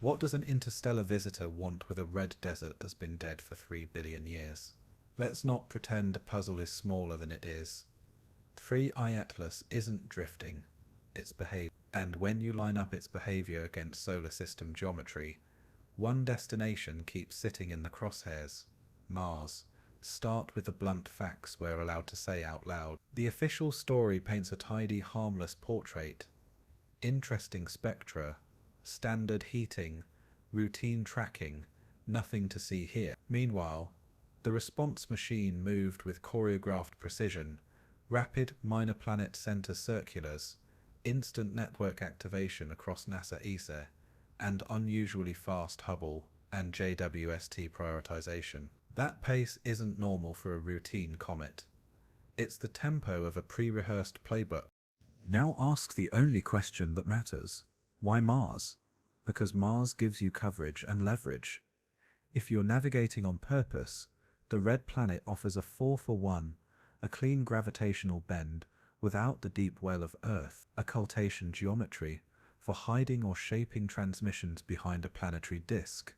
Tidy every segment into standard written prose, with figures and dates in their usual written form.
What does an interstellar visitor want with a red desert that's been dead for 3 billion years? Let's not pretend the puzzle is smaller than it is. 3i Atlas isn't drifting, it's behavior. And when you line up its behavior against solar system geometry, one destination keeps sitting in the crosshairs: Mars. Start with the blunt facts we're allowed to say out loud. The official story paints a tidy, harmless portrait. Interesting spectra, standard heating, routine tracking, nothing to see here. Meanwhile, the response machine moved with choreographed precision, rapid minor planet center circulars, instant network activation across NASA ESA, and unusually fast Hubble and JWST prioritization. That pace isn't normal for a routine comet. It's the tempo of a pre-rehearsed playbook. Now ask the only question that matters. Why Mars? Because Mars gives you coverage and leverage. If you're navigating on purpose, the red planet offers a 4-for-1, a clean gravitational bend without the deep well of Earth, occultation geometry for hiding or shaping transmissions behind a planetary disk,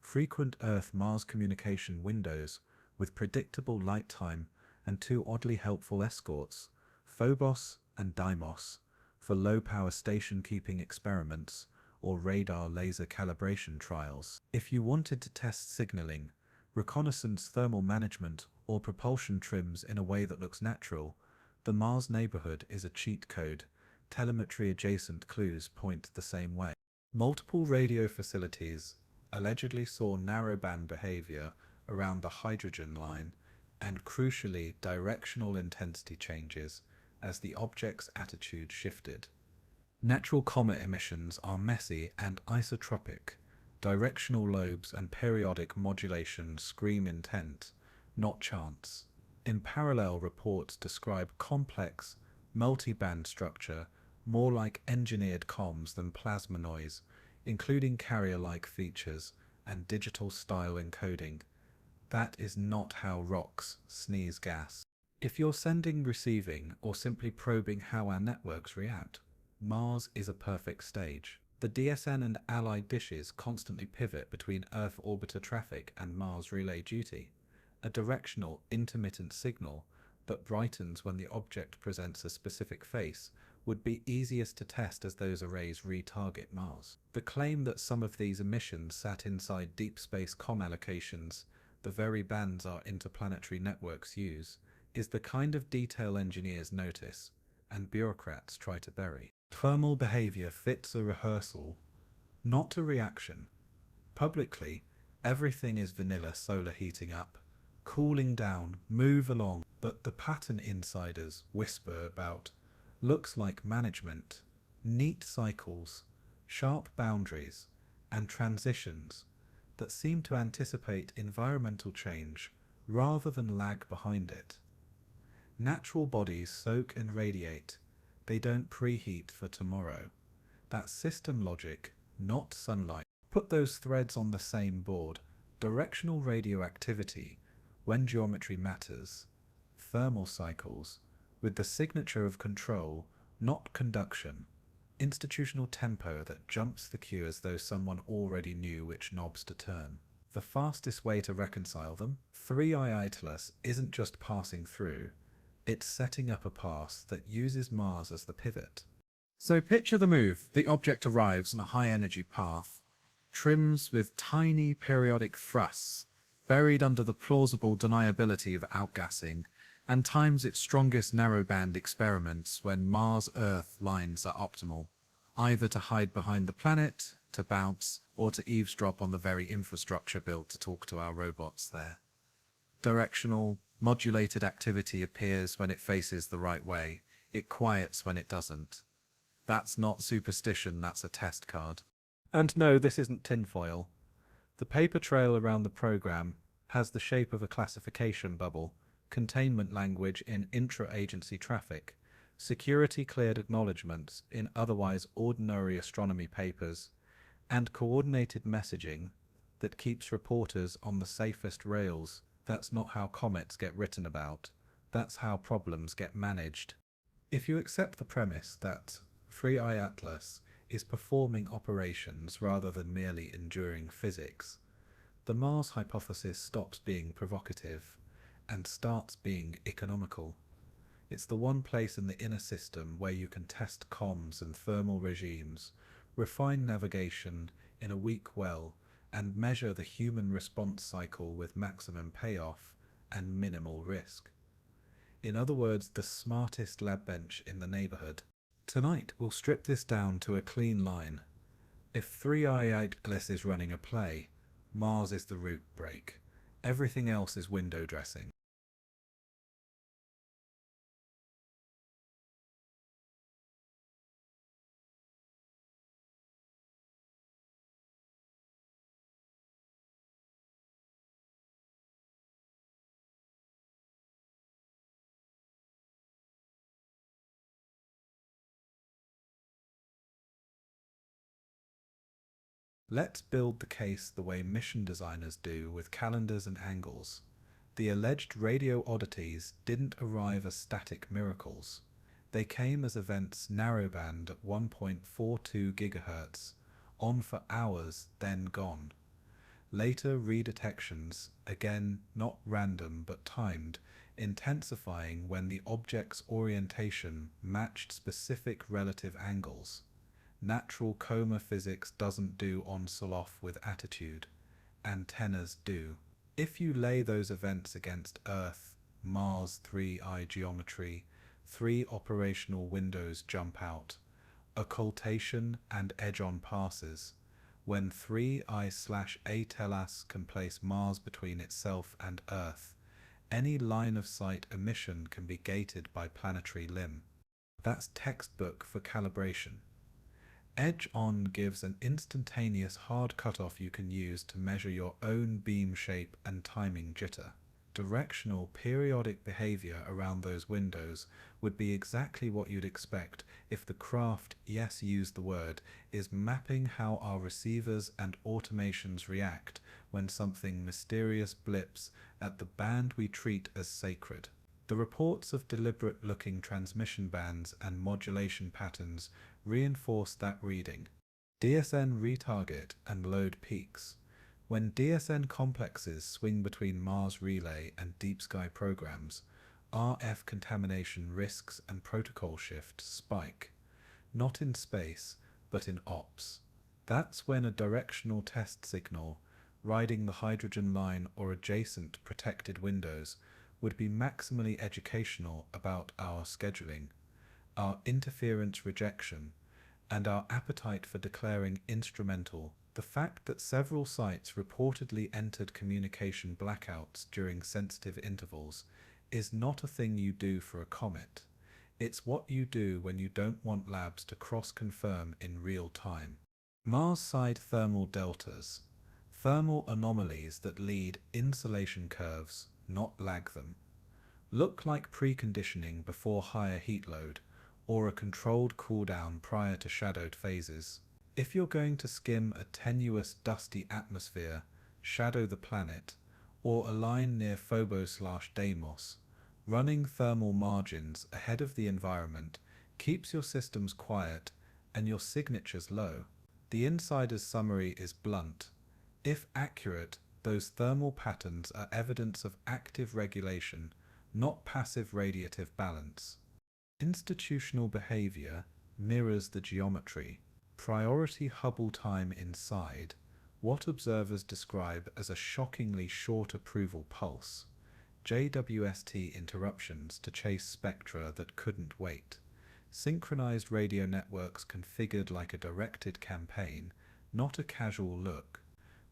frequent Earth-Mars communication windows with predictable light time, and two oddly helpful escorts, Phobos and Deimos, for low-power station-keeping experiments or radar laser calibration trials. If you wanted to test signaling, reconnaissance thermal management, or propulsion trims in a way that looks natural, the Mars neighborhood is a cheat code. Telemetry-adjacent clues point the same way. Multiple radio facilities allegedly saw narrowband behavior around the hydrogen line and, crucially, directional intensity changes as the object's attitude shifted. Natural comet emissions are messy and isotropic. Directional lobes and periodic modulation scream intent, not chance. In parallel, reports describe complex, multi-band structure, more like engineered comms than plasma noise, including carrier-like features and digital-style encoding. That is not how rocks sneeze gas. If you're sending, receiving, or simply probing how our networks react, Mars is a perfect stage. The DSN and allied dishes constantly pivot between Earth orbiter traffic and Mars relay duty, a directional, intermittent signal that brightens when the object presents a specific face would be easiest to test as those arrays retarget Mars. The claim that some of these emissions sat inside deep space comm allocations, the very bands our interplanetary networks use, is the kind of detail engineers notice and bureaucrats try to bury. Thermal behavior fits a rehearsal, not a reaction. Publicly, everything is vanilla: solar heating up, cooling down, move along, but the pattern insiders whisper about looks like management, neat cycles, sharp boundaries, and transitions that seem to anticipate environmental change rather than lag behind it. Natural bodies soak and radiate. They don't preheat for tomorrow. That's system logic, not sunlight. Put those threads on the same board: directional radioactivity, when geometry matters, thermal cycles, with the signature of control, not conduction, institutional tempo that jumps the queue as though someone already knew which knobs to turn. The fastest way to reconcile them? 3i Atlas isn't just passing through, it's setting up a pass that uses Mars as the pivot. So picture the move. The object arrives on a high-energy path, trims with tiny periodic thrusts, buried under the plausible deniability of outgassing, and times its strongest narrowband experiments when Mars-Earth lines are optimal, either to hide behind the planet, to bounce, or to eavesdrop on the very infrastructure built to talk to our robots there. Directional, modulated activity appears when it faces the right way. It quiets when it doesn't. That's not superstition, that's a test card. And no, this isn't tinfoil. The paper trail around the program has the shape of a classification bubble, containment language in intra-agency traffic, security-cleared acknowledgements in otherwise ordinary astronomy papers, and coordinated messaging that keeps reporters on the safest rails. That's not how comets get written about. That's how problems get managed. If you accept the premise that 3i Atlas is performing operations rather than merely enduring physics, the Mars hypothesis stops being provocative and starts being economical. It's the one place in the inner system where you can test comms and thermal regimes, refine navigation in a weak well, and measure the human response cycle with maximum payoff and minimal risk. In other words, the smartest lab bench in the neighborhood. Tonight, we'll strip this down to a clean line. If 3i8 is running a play, Mars is the root break. Everything else is window dressing. Let's build the case the way mission designers do with calendars and angles. The alleged radio oddities didn't arrive as static miracles. They came as events narrowband at 1.42 GHz, on for hours, then gone. Later redetections, again not random but timed, intensifying when the object's orientation matched specific relative angles. Natural coma physics doesn't do on-off with attitude. Antennas do. If you lay those events against Earth, Mars 3i geometry, 3 operational windows jump out. Occultation and edge-on passes. When 3i/ATLAS can place Mars between itself and Earth, any line of sight emission can be gated by planetary limb. That's textbook for calibration. Edge-on gives an instantaneous hard cutoff you can use to measure your own beam shape and timing jitter. Directional periodic behavior around those windows would be exactly what you'd expect if the craft, yes, use the word, is mapping how our receivers and automations react when something mysterious blips at the band we treat as sacred. The reports of deliberate-looking transmission bands and modulation patterns reinforce that reading. DSN retarget and load peaks. When DSN complexes swing between Mars relay and deep sky programs, RF contamination risks and protocol shift spike. Not in space, but in ops. That's when a directional test signal, riding the hydrogen line or adjacent protected windows, would be maximally educational about our scheduling, our interference rejection, and our appetite for declaring instrumental. The fact that several sites reportedly entered communication blackouts during sensitive intervals is not a thing you do for a comet. It's what you do when you don't want labs to cross-confirm in real time. Mars-side thermal deltas. Thermal anomalies that lead insolation curves, not lag them. Look like preconditioning before higher heat load, or a controlled cooldown prior to shadowed phases. If you're going to skim a tenuous dusty atmosphere, shadow the planet, or align near Phobos/Deimos, running thermal margins ahead of the environment keeps your systems quiet and your signatures low. The insider's summary is blunt. If accurate, those thermal patterns are evidence of active regulation, not passive radiative balance. Institutional behavior mirrors the geometry. Priority Hubble time inside, what observers describe as a shockingly short approval pulse. JWST interruptions to chase spectra that couldn't wait. Synchronized radio networks configured like a directed campaign, not a casual look.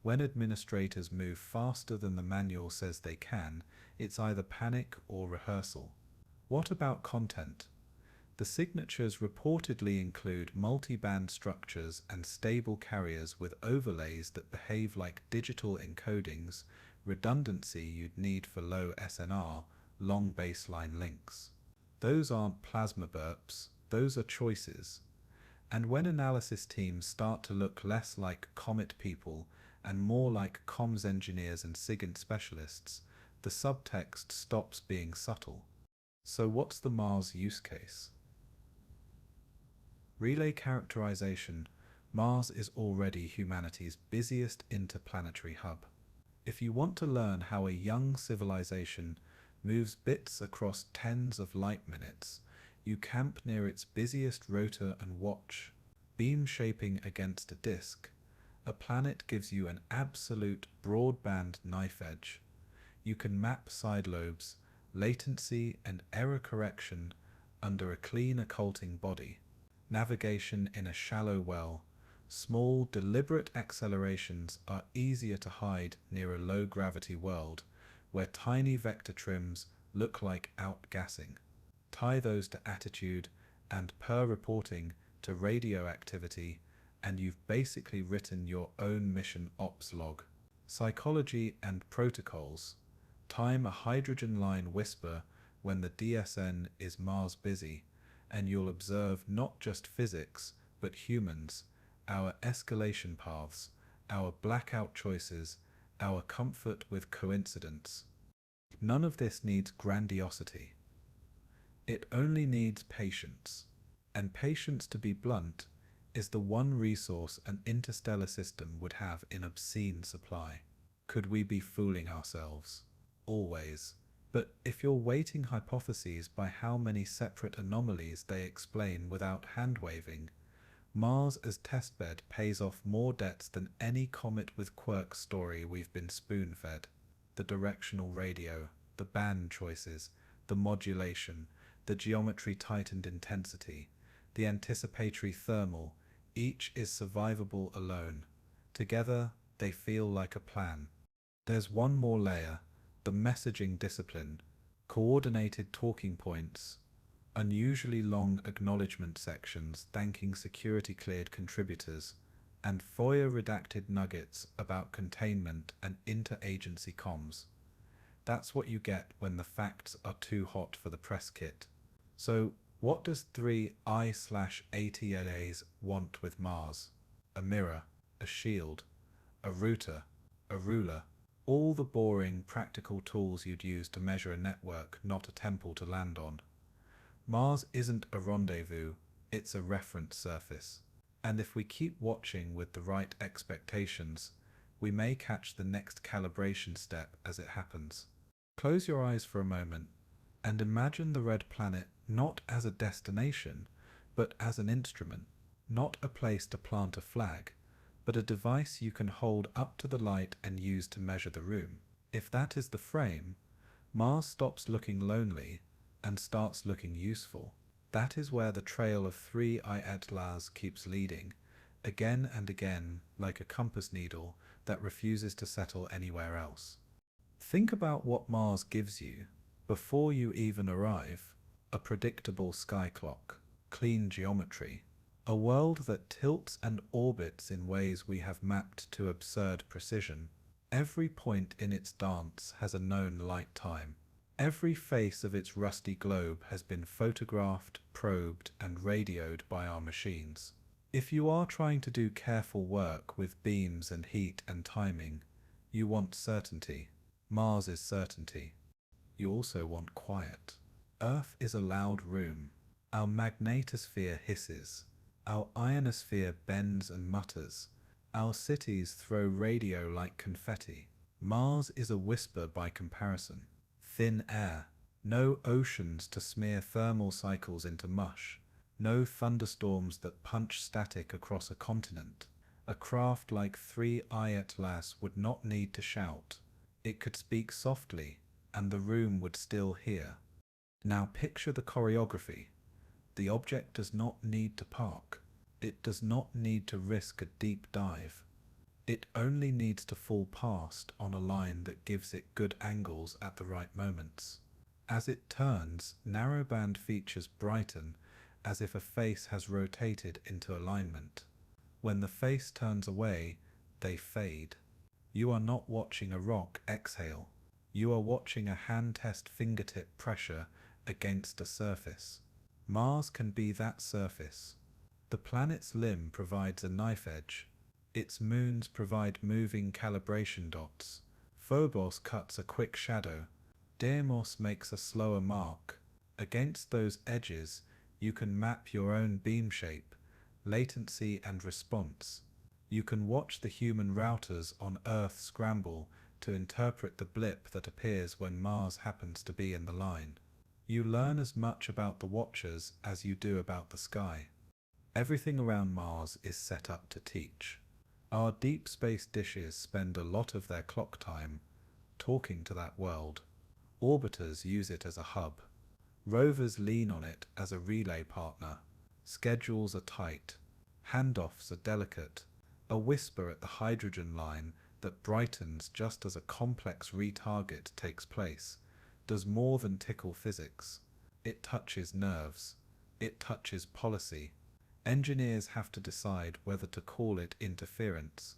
When administrators move faster than the manual says they can, it's either panic or rehearsal. What about content? The signatures reportedly include multi-band structures and stable carriers with overlays that behave like digital encodings, redundancy you'd need for low SNR, long baseline links. Those aren't plasma burps, those are choices. And when analysis teams start to look less like comet people and more like comms engineers and SIGINT specialists, the subtext stops being subtle. So what's the Mars use case? Relay characterization. Mars is already humanity's busiest interplanetary hub. If you want to learn how a young civilization moves bits across tens of light minutes, you camp near its busiest rotor and watch. Beam shaping against a disk. A planet gives you an absolute broadband knife edge. You can map side lobes, latency and error correction under a clean occulting body. Navigation in a shallow well. Small, deliberate accelerations are easier to hide near a low-gravity world, where tiny vector trims look like outgassing. Tie those to attitude and, per reporting, to radioactivity, and you've basically written your own mission ops log. Psychology and protocols. Time a hydrogen line whisper when the DSN is Mars busy, and you'll observe not just physics, but humans, our escalation paths, our blackout choices, our comfort with coincidence. None of this needs grandiosity. It only needs patience. And patience, to be blunt, is the one resource an interstellar system would have in obscene supply. Could we be fooling ourselves? Always. But if you're weighting hypotheses by how many separate anomalies they explain without hand-waving, Mars as testbed pays off more debts than any comet with quirk story we've been spoon-fed. The directional radio, the band choices, the modulation, the geometry-tightened intensity, the anticipatory thermal, each is survivable alone. Together, they feel like a plan. There's one more layer, the messaging discipline, coordinated talking points, unusually long acknowledgement sections thanking security-cleared contributors, and FOIA-redacted nuggets about containment and inter-agency comms. That's what you get when the facts are too hot for the press kit. So, what does 3I/ATLAs want with Mars? A mirror, a shield, a router, a ruler, all the boring, practical tools you'd use to measure a network, not a temple to land on. Mars isn't a rendezvous, it's a reference surface. And if we keep watching with the right expectations, we may catch the next calibration step as it happens. Close your eyes for a moment and imagine the red planet not as a destination, but as an instrument, not a place to plant a flag, but a device you can hold up to the light and use to measure the room. If that is the frame, Mars stops looking lonely and starts looking useful. That is where the trail of 3I/ATLAs keeps leading, again and again, like a compass needle that refuses to settle anywhere else. Think about what Mars gives you before you even arrive: a predictable sky clock, clean geometry, a world that tilts and orbits in ways we have mapped to absurd precision. Every point in its dance has a known light time. Every face of its rusty globe has been photographed, probed, and radioed by our machines. If you are trying to do careful work with beams and heat and timing, you want certainty. Mars is certainty. You also want quiet. Earth is a loud room. Our magnetosphere hisses. Our ionosphere bends and mutters. Our cities throw radio like confetti. Mars is a whisper by comparison. Thin air. No oceans to smear thermal cycles into mush. No thunderstorms that punch static across a continent. A craft like 3I/ATLAS would not need to shout. It could speak softly, and the room would still hear. Now picture the choreography. The object does not need to park. It does not need to risk a deep dive. It only needs to fall past on a line that gives it good angles at the right moments. As it turns, narrowband features brighten as if a face has rotated into alignment. When the face turns away, they fade. You are not watching a rock exhale. You are watching a hand test fingertip pressure against a surface. Mars can be that surface. The planet's limb provides a knife edge. Its moons provide moving calibration dots. Phobos cuts a quick shadow. Deimos makes a slower mark. Against those edges, you can map your own beam shape, latency and response. You can watch the human routers on Earth scramble to interpret the blip that appears when Mars happens to be in the line. You learn as much about the watchers as you do about the sky. Everything around Mars is set up to teach. Our deep space dishes spend a lot of their clock time talking to that world. Orbiters use it as a hub. Rovers lean on it as a relay partner. Schedules are tight. Handoffs are delicate. A whisper at the hydrogen line that brightens just as a complex retarget takes place does more than tickle physics. It touches nerves. It touches policy. Engineers have to decide whether to call it interference.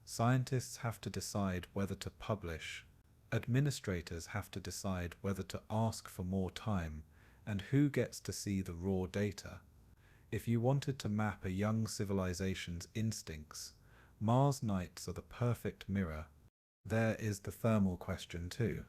Scientists have to decide whether to publish. Administrators have to decide whether to ask for more time, and who gets to see the raw data. If you wanted to map a young civilization's instincts, Mars nights are the perfect mirror. There is the thermal question too.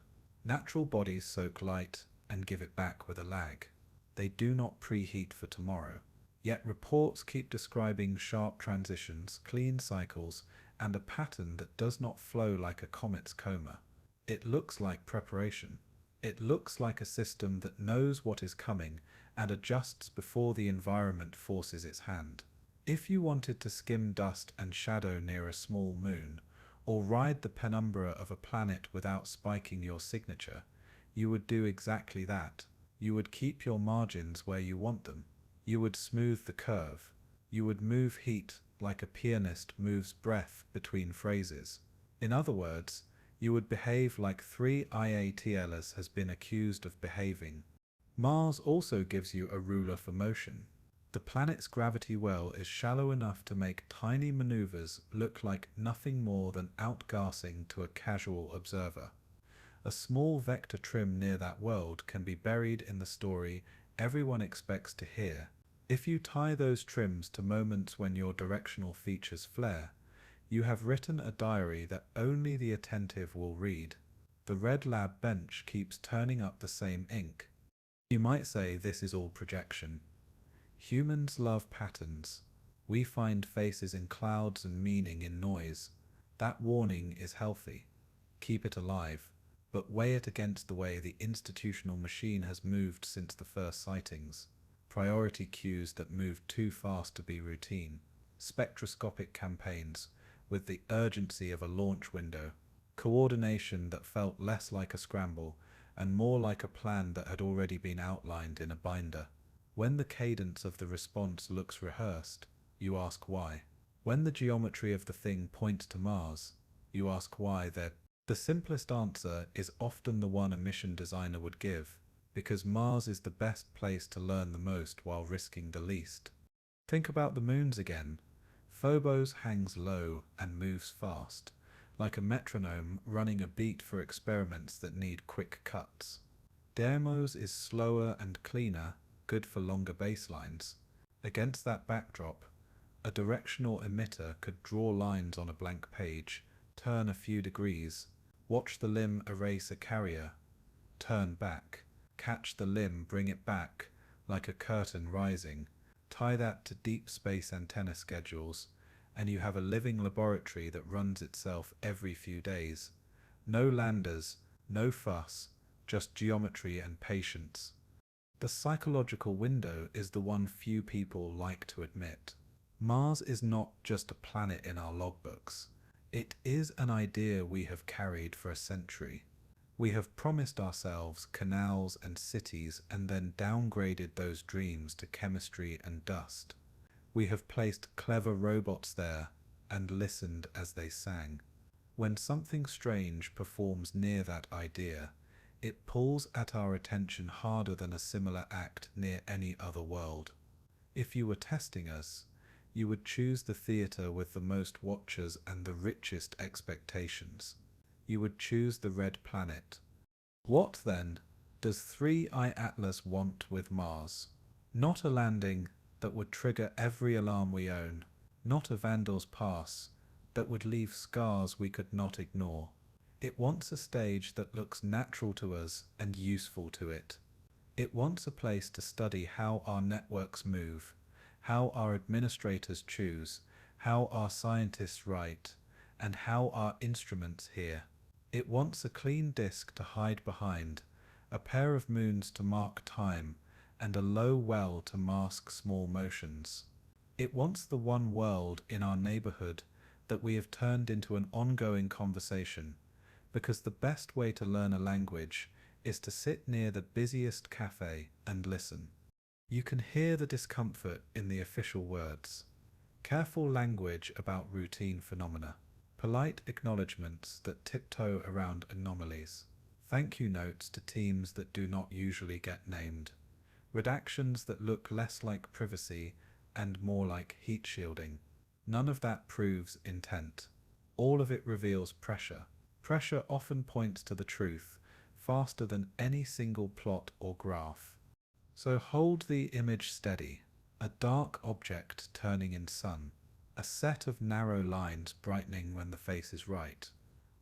Natural bodies soak light and give it back with a lag. They do not preheat for tomorrow. Yet reports keep describing sharp transitions, clean cycles, and a pattern that does not flow like a comet's coma. It looks like preparation. It looks like a system that knows what is coming and adjusts before the environment forces its hand. If you wanted to skim dust and shadow near a small moon, or ride the penumbra of a planet without spiking your signature, you would do exactly that. You would keep your margins where you want them. You would smooth the curve. You would move heat like a pianist moves breath between phrases. In other words, you would behave like 3 IATLers has been accused of behaving. Mars also gives you a ruler for motion. The planet's gravity well is shallow enough to make tiny maneuvers look like nothing more than outgassing to a casual observer. A small vector trim near that world can be buried in the story everyone expects to hear. If you tie those trims to moments when your directional features flare, you have written a diary that only the attentive will read. The red lab bench keeps turning up the same ink. You might say this is all projection. Humans love patterns. We find faces in clouds and meaning in noise. That warning is healthy. Keep it alive, but weigh it against the way the institutional machine has moved since the first sightings. Priority queues that move too fast to be routine. Spectroscopic campaigns with the urgency of a launch window. Coordination that felt less like a scramble and more like a plan that had already been outlined in a binder. When the cadence of the response looks rehearsed, you ask why. When the geometry of the thing points to Mars, you ask why there. The simplest answer is often the one a mission designer would give, because Mars is the best place to learn the most while risking the least. Think about the moons again. Phobos hangs low and moves fast, like a metronome running a beat for experiments that need quick cuts. Deimos is slower and cleaner, good for longer baselines. Against that backdrop, a directional emitter could draw lines on a blank page, turn a few degrees, watch the limb erase a carrier, turn back, catch the limb, bring it back, like a curtain rising, tie that to deep space antenna schedules, and you have a living laboratory that runs itself every few days. No landers, no fuss, just geometry and patience. The psychological window is the one few people like to admit. Mars is not just a planet in our logbooks. It is an idea we have carried for a century. We have promised ourselves canals and cities and then downgraded those dreams to chemistry and dust. We have placed clever robots there and listened as they sang. When something strange performs near that idea, it pulls at our attention harder than a similar act near any other world. If you were testing us, you would choose the theatre with the most watchers and the richest expectations. You would choose the red planet. What, then, does 3i Atlas want with Mars? Not a landing that would trigger every alarm we own, not a Vandal's pass that would leave scars we could not ignore. It wants a stage that looks natural to us and useful to it. It wants a place to study how our networks move, how our administrators choose, how our scientists write, and how our instruments hear. It wants a clean disk to hide behind, a pair of moons to mark time, and a low well to mask small motions. It wants the one world in our neighborhood that we have turned into an ongoing conversation, because the best way to learn a language is to sit near the busiest cafe and listen. You can hear the discomfort in the official words. Careful language about routine phenomena. Polite acknowledgements that tiptoe around anomalies. Thank you notes to teams that do not usually get named. Redactions that look less like privacy and more like heat shielding. None of that proves intent. All of it reveals pressure. Pressure often points to the truth faster than any single plot or graph. So hold the image steady. A dark object turning in sun. A set of narrow lines brightening when the face is right.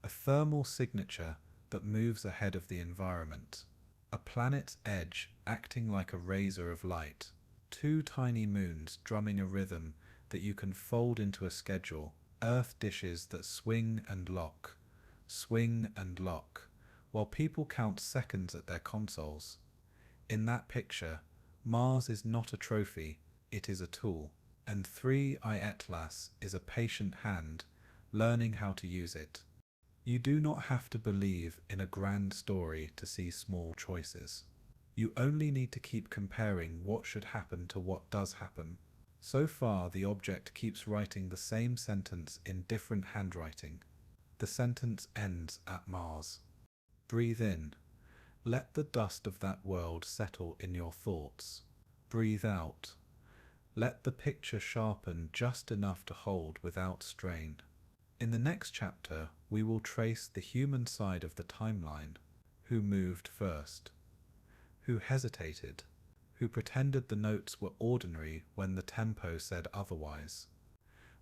A thermal signature that moves ahead of the environment. A planet's edge acting like a razor of light. Two tiny moons drumming a rhythm that you can fold into a schedule. Earth dishes that swing and lock, while people count seconds at their consoles. In that picture, Mars is not a trophy, it is a tool, and 3i Atlas is a patient hand, learning how to use it. You do not have to believe in a grand story to see small choices. You only need to keep comparing what should happen to what does happen. So far, the object keeps writing the same sentence in different handwriting. The sentence ends at Mars. Breathe in. Let the dust of that world settle in your thoughts. Breathe out. Let the picture sharpen just enough to hold without strain. In the next chapter, we will trace the human side of the timeline. Who moved first? Who hesitated? Who pretended the notes were ordinary when the tempo said otherwise?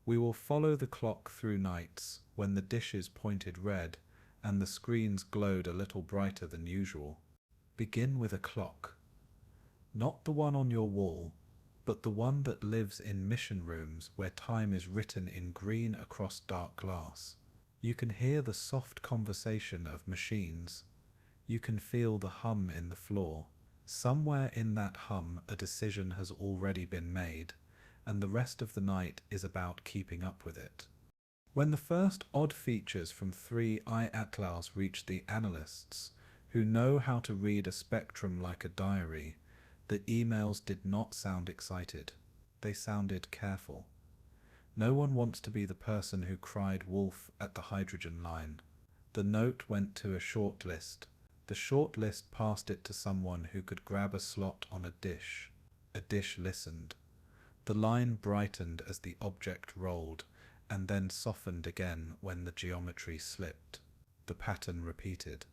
We will follow the clock through nights when the dishes pointed red and the screens glowed a little brighter than usual. Begin with a clock. Not the one on your wall, but the one that lives in mission rooms where time is written in green across dark glass. You can hear the soft conversation of machines. You can feel the hum in the floor. Somewhere in that hum a decision has already been made, and the rest of the night is about keeping up with it. When the first odd features from 3i Atlas reached the analysts, who know how to read a spectrum like a diary, the emails did not sound excited. They sounded careful. No one wants to be the person who cried wolf at the hydrogen line. The note went to a short list. The short list passed it to someone who could grab a slot on a dish. A dish listened. The line brightened as the object rolled, and then softened again when the geometry slipped. The pattern repeated.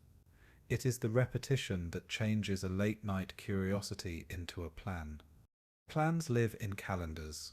It is the repetition that changes a late-night curiosity into a plan. Plans live in calendars.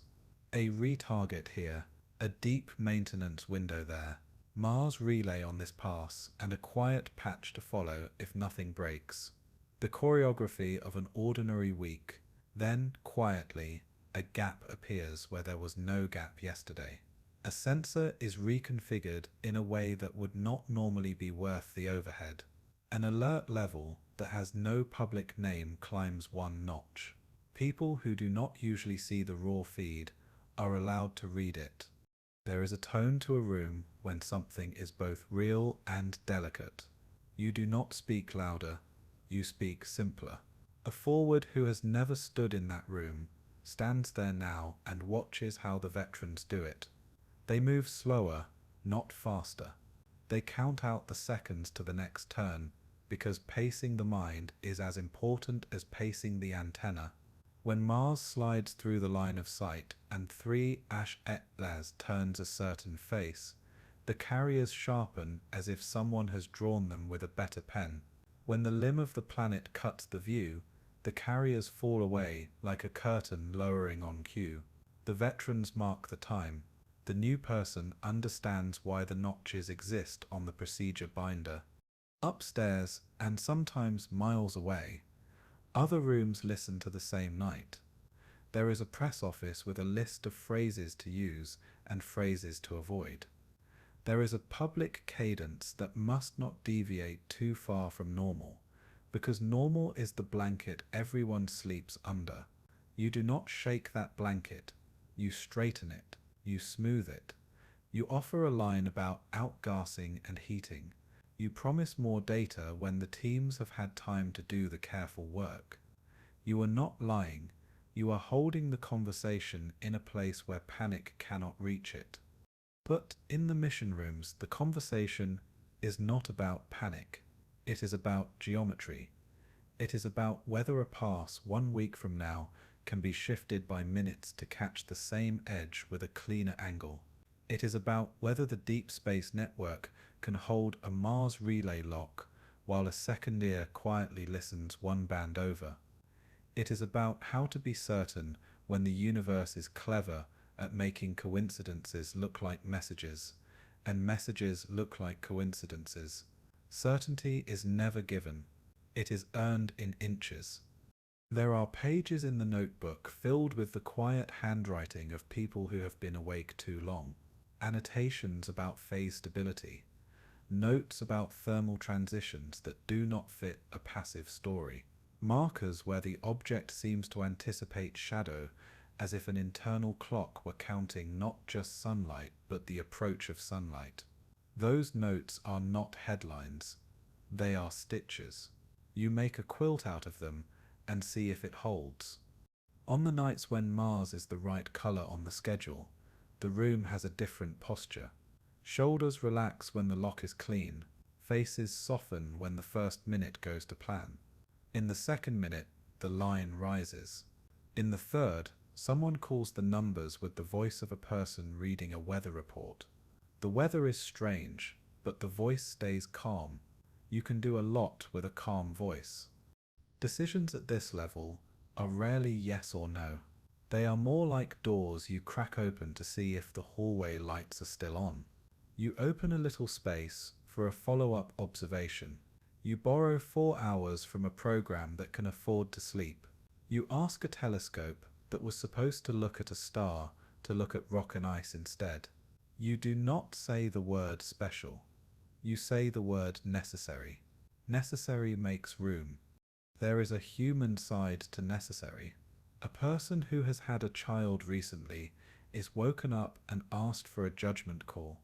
A retarget here, a deep maintenance window there, Mars relay on this pass, and a quiet patch to follow if nothing breaks. The choreography of an ordinary week. Then, quietly, a gap appears where there was no gap yesterday. A sensor is reconfigured in a way that would not normally be worth the overhead. An alert level that has no public name climbs one notch. People who do not usually see the raw feed are allowed to read it. There is a tone to a room when something is both real and delicate. You do not speak louder, you speak simpler. A forward who has never stood in that room stands there now and watches how the veterans do it. They move slower, not faster. They count out the seconds to the next turn, because pacing the mind is as important as pacing the antenna. When Mars slides through the line of sight and 3i Atlas turns a certain face, the carriers sharpen as if someone has drawn them with a better pen. When the limb of the planet cuts the view, the carriers fall away like a curtain lowering on cue. The veterans mark the time. The new person understands why the notches exist on the procedure binder. Upstairs, and sometimes miles away, other rooms listen to the same night. There is a press office with a list of phrases to use and phrases to avoid. There is a public cadence that must not deviate too far from normal, because normal is the blanket everyone sleeps under. You do not shake that blanket, you straighten it, you smooth it. You offer a line about outgassing and heating. You promise more data when the teams have had time to do the careful work. You are not lying, you are holding the conversation in a place where panic cannot reach it. But in the mission rooms, the conversation is not about panic. It is about geometry. It is about whether a pass 1 week from now can be shifted by minutes to catch the same edge with a cleaner angle. It is about whether the deep space network can hold a Mars relay lock while a second ear quietly listens one band over. It is about how to be certain when the universe is clever at making coincidences look like messages, and messages look like coincidences. Certainty is never given. It is earned in inches. There are pages in the notebook filled with the quiet handwriting of people who have been awake too long. Annotations about phase stability. Notes about thermal transitions that do not fit a passive story. Markers where the object seems to anticipate shadow, as if an internal clock were counting not just sunlight but the approach of sunlight. Those notes are not headlines. They are stitches. You make a quilt out of them and see if it holds. On the nights when Mars is the right color on the schedule, the room has a different posture. Shoulders relax when the lock is clean. Faces soften when the first minute goes to plan. In the second minute, the line rises. In the third, someone calls the numbers with the voice of a person reading a weather report. The weather is strange, but the voice stays calm. You can do a lot with a calm voice. Decisions at this level are rarely yes or no. They are more like doors you crack open to see if the hallway lights are still on. You open a little space for a follow-up observation. You borrow 4 hours from a program that can afford to sleep. You ask a telescope that was supposed to look at a star to look at rock and ice instead. You do not say the word special. You say the word necessary. Necessary makes room. There is a human side to necessary. A person who has had a child recently is woken up and asked for a judgment call.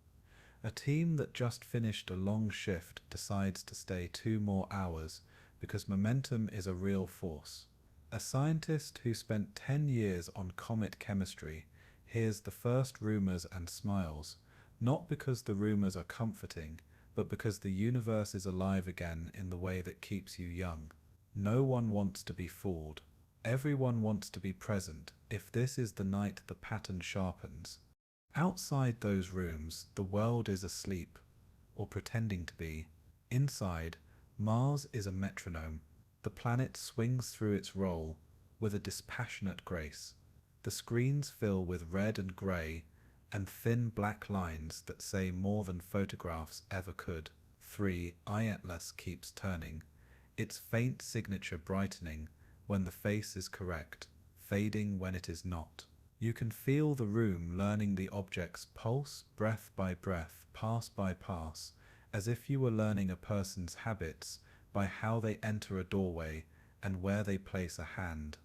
A team that just finished a long shift decides to stay 2 more hours because momentum is a real force. A scientist who spent 10 years on comet chemistry hears the first rumors and smiles, not because the rumors are comforting, but because the universe is alive again in the way that keeps you young. No one wants to be fooled. Everyone wants to be present if this is the night the pattern sharpens. Outside those rooms, the world is asleep, or pretending to be. Inside, Mars is a metronome. The planet swings through its role with a dispassionate grace. The screens fill with red and grey and thin black lines that say more than photographs ever could. 3i Atlas keeps turning, its faint signature brightening when the face is correct, fading when it is not. You can feel the room learning the object's pulse, breath by breath, pass by pass, as if you were learning a person's habits by how they enter a doorway and where they place a hand.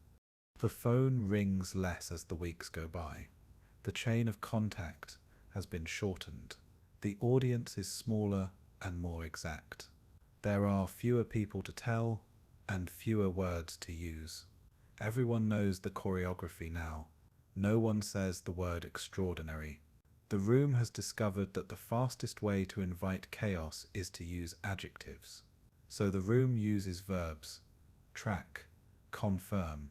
The phone rings less as the weeks go by. The chain of contact has been shortened. The audience is smaller and more exact. There are fewer people to tell and fewer words to use. Everyone knows the choreography now. No one says the word extraordinary. The room has discovered that the fastest way to invite chaos is to use adjectives. So the room uses verbs: track, confirm,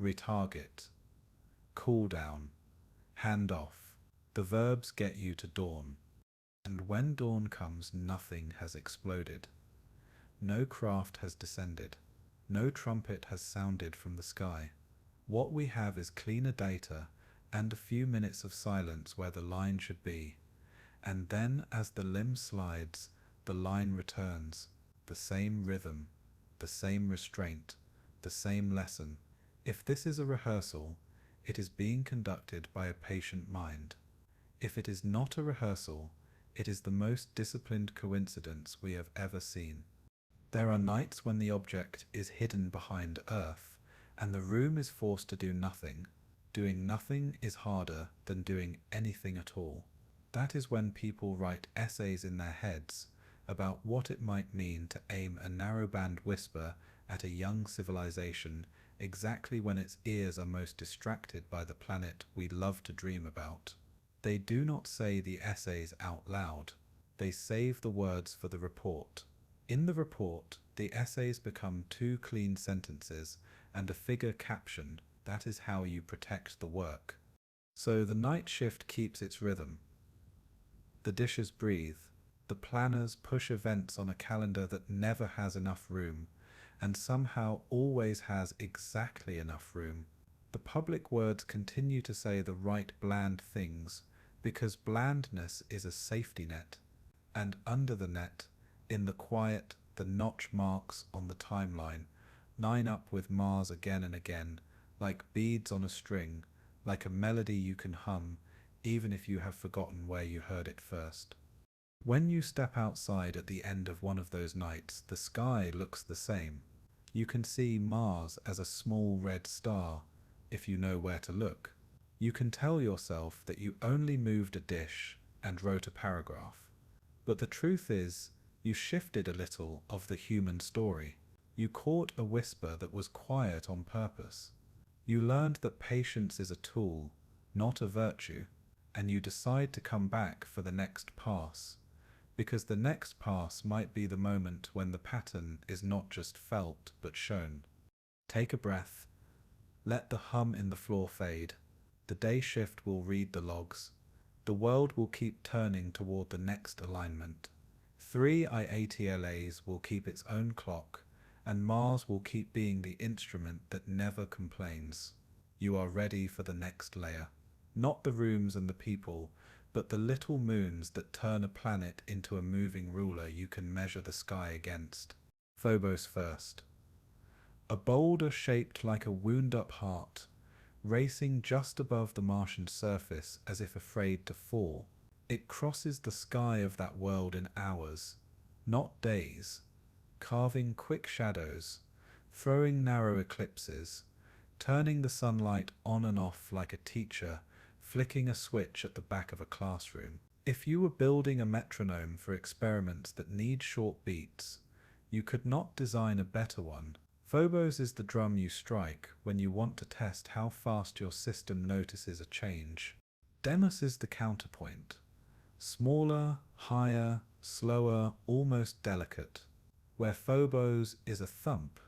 retarget, cool down, hand off. The verbs get you to dawn. And when dawn comes, nothing has exploded. No craft has descended. No trumpet has sounded from the sky. What we have is cleaner data and a few minutes of silence where the line should be. And then, as the limb slides, the line returns. The same rhythm, the same restraint, the same lesson. If this is a rehearsal, It is being conducted by a patient mind. If it is not a rehearsal, it is the most disciplined coincidence we have ever seen. There are nights when the object is hidden behind Earth, and the room is forced to do nothing. Doing nothing is harder than doing anything at all. That is when people write essays in their heads about what it might mean to aim a narrowband whisper at a young civilization exactly when its ears are most distracted by the planet we love to dream about. They do not say the essays out loud. They save the words for the report. In the report, the essays become 2 clean sentences and a figure caption. That is how you protect the work. So the night shift keeps its rhythm. The dishes breathe. The planners push events on a calendar that never has enough room, and somehow always has exactly enough room. The public words continue to say the right bland things, because blandness is a safety net. And under the net, in the quiet, the notch marks on the timeline line up with Mars again and again, like beads on a string, like a melody you can hum, even if you have forgotten where you heard it first. When you step outside at the end of one of those nights, the sky looks the same. You can see Mars as a small red star, if you know where to look. You can tell yourself that you only moved a dish and wrote a paragraph. But the truth is, you shifted a little of the human story. You caught a whisper that was quiet on purpose. You learned that patience is a tool, not a virtue, and you decide to come back for the next pass, because the next pass might be the moment when the pattern is not just felt but shown. Take a breath. Let the hum in the floor fade. The day shift will read the logs. The world will keep turning toward the next alignment. 3 IATLAs will keep its own clock, and Mars will keep being the instrument that never complains. You are ready for the next layer. Not the rooms and the people, but the little moons that turn a planet into a moving ruler you can measure the sky against. Phobos first. A boulder shaped like a wound-up heart, racing just above the Martian surface as if afraid to fall. It crosses the sky of that world in hours, not days, carving quick shadows, throwing narrow eclipses, turning the sunlight on and off like a teacher flicking a switch at the back of a classroom. If you were building a metronome for experiments that need short beats, you could not design a better one. Phobos is the drum you strike when you want to test how fast your system notices a change. Deimos is the counterpoint. Smaller, higher, slower, almost delicate. Where Phobos is a thump,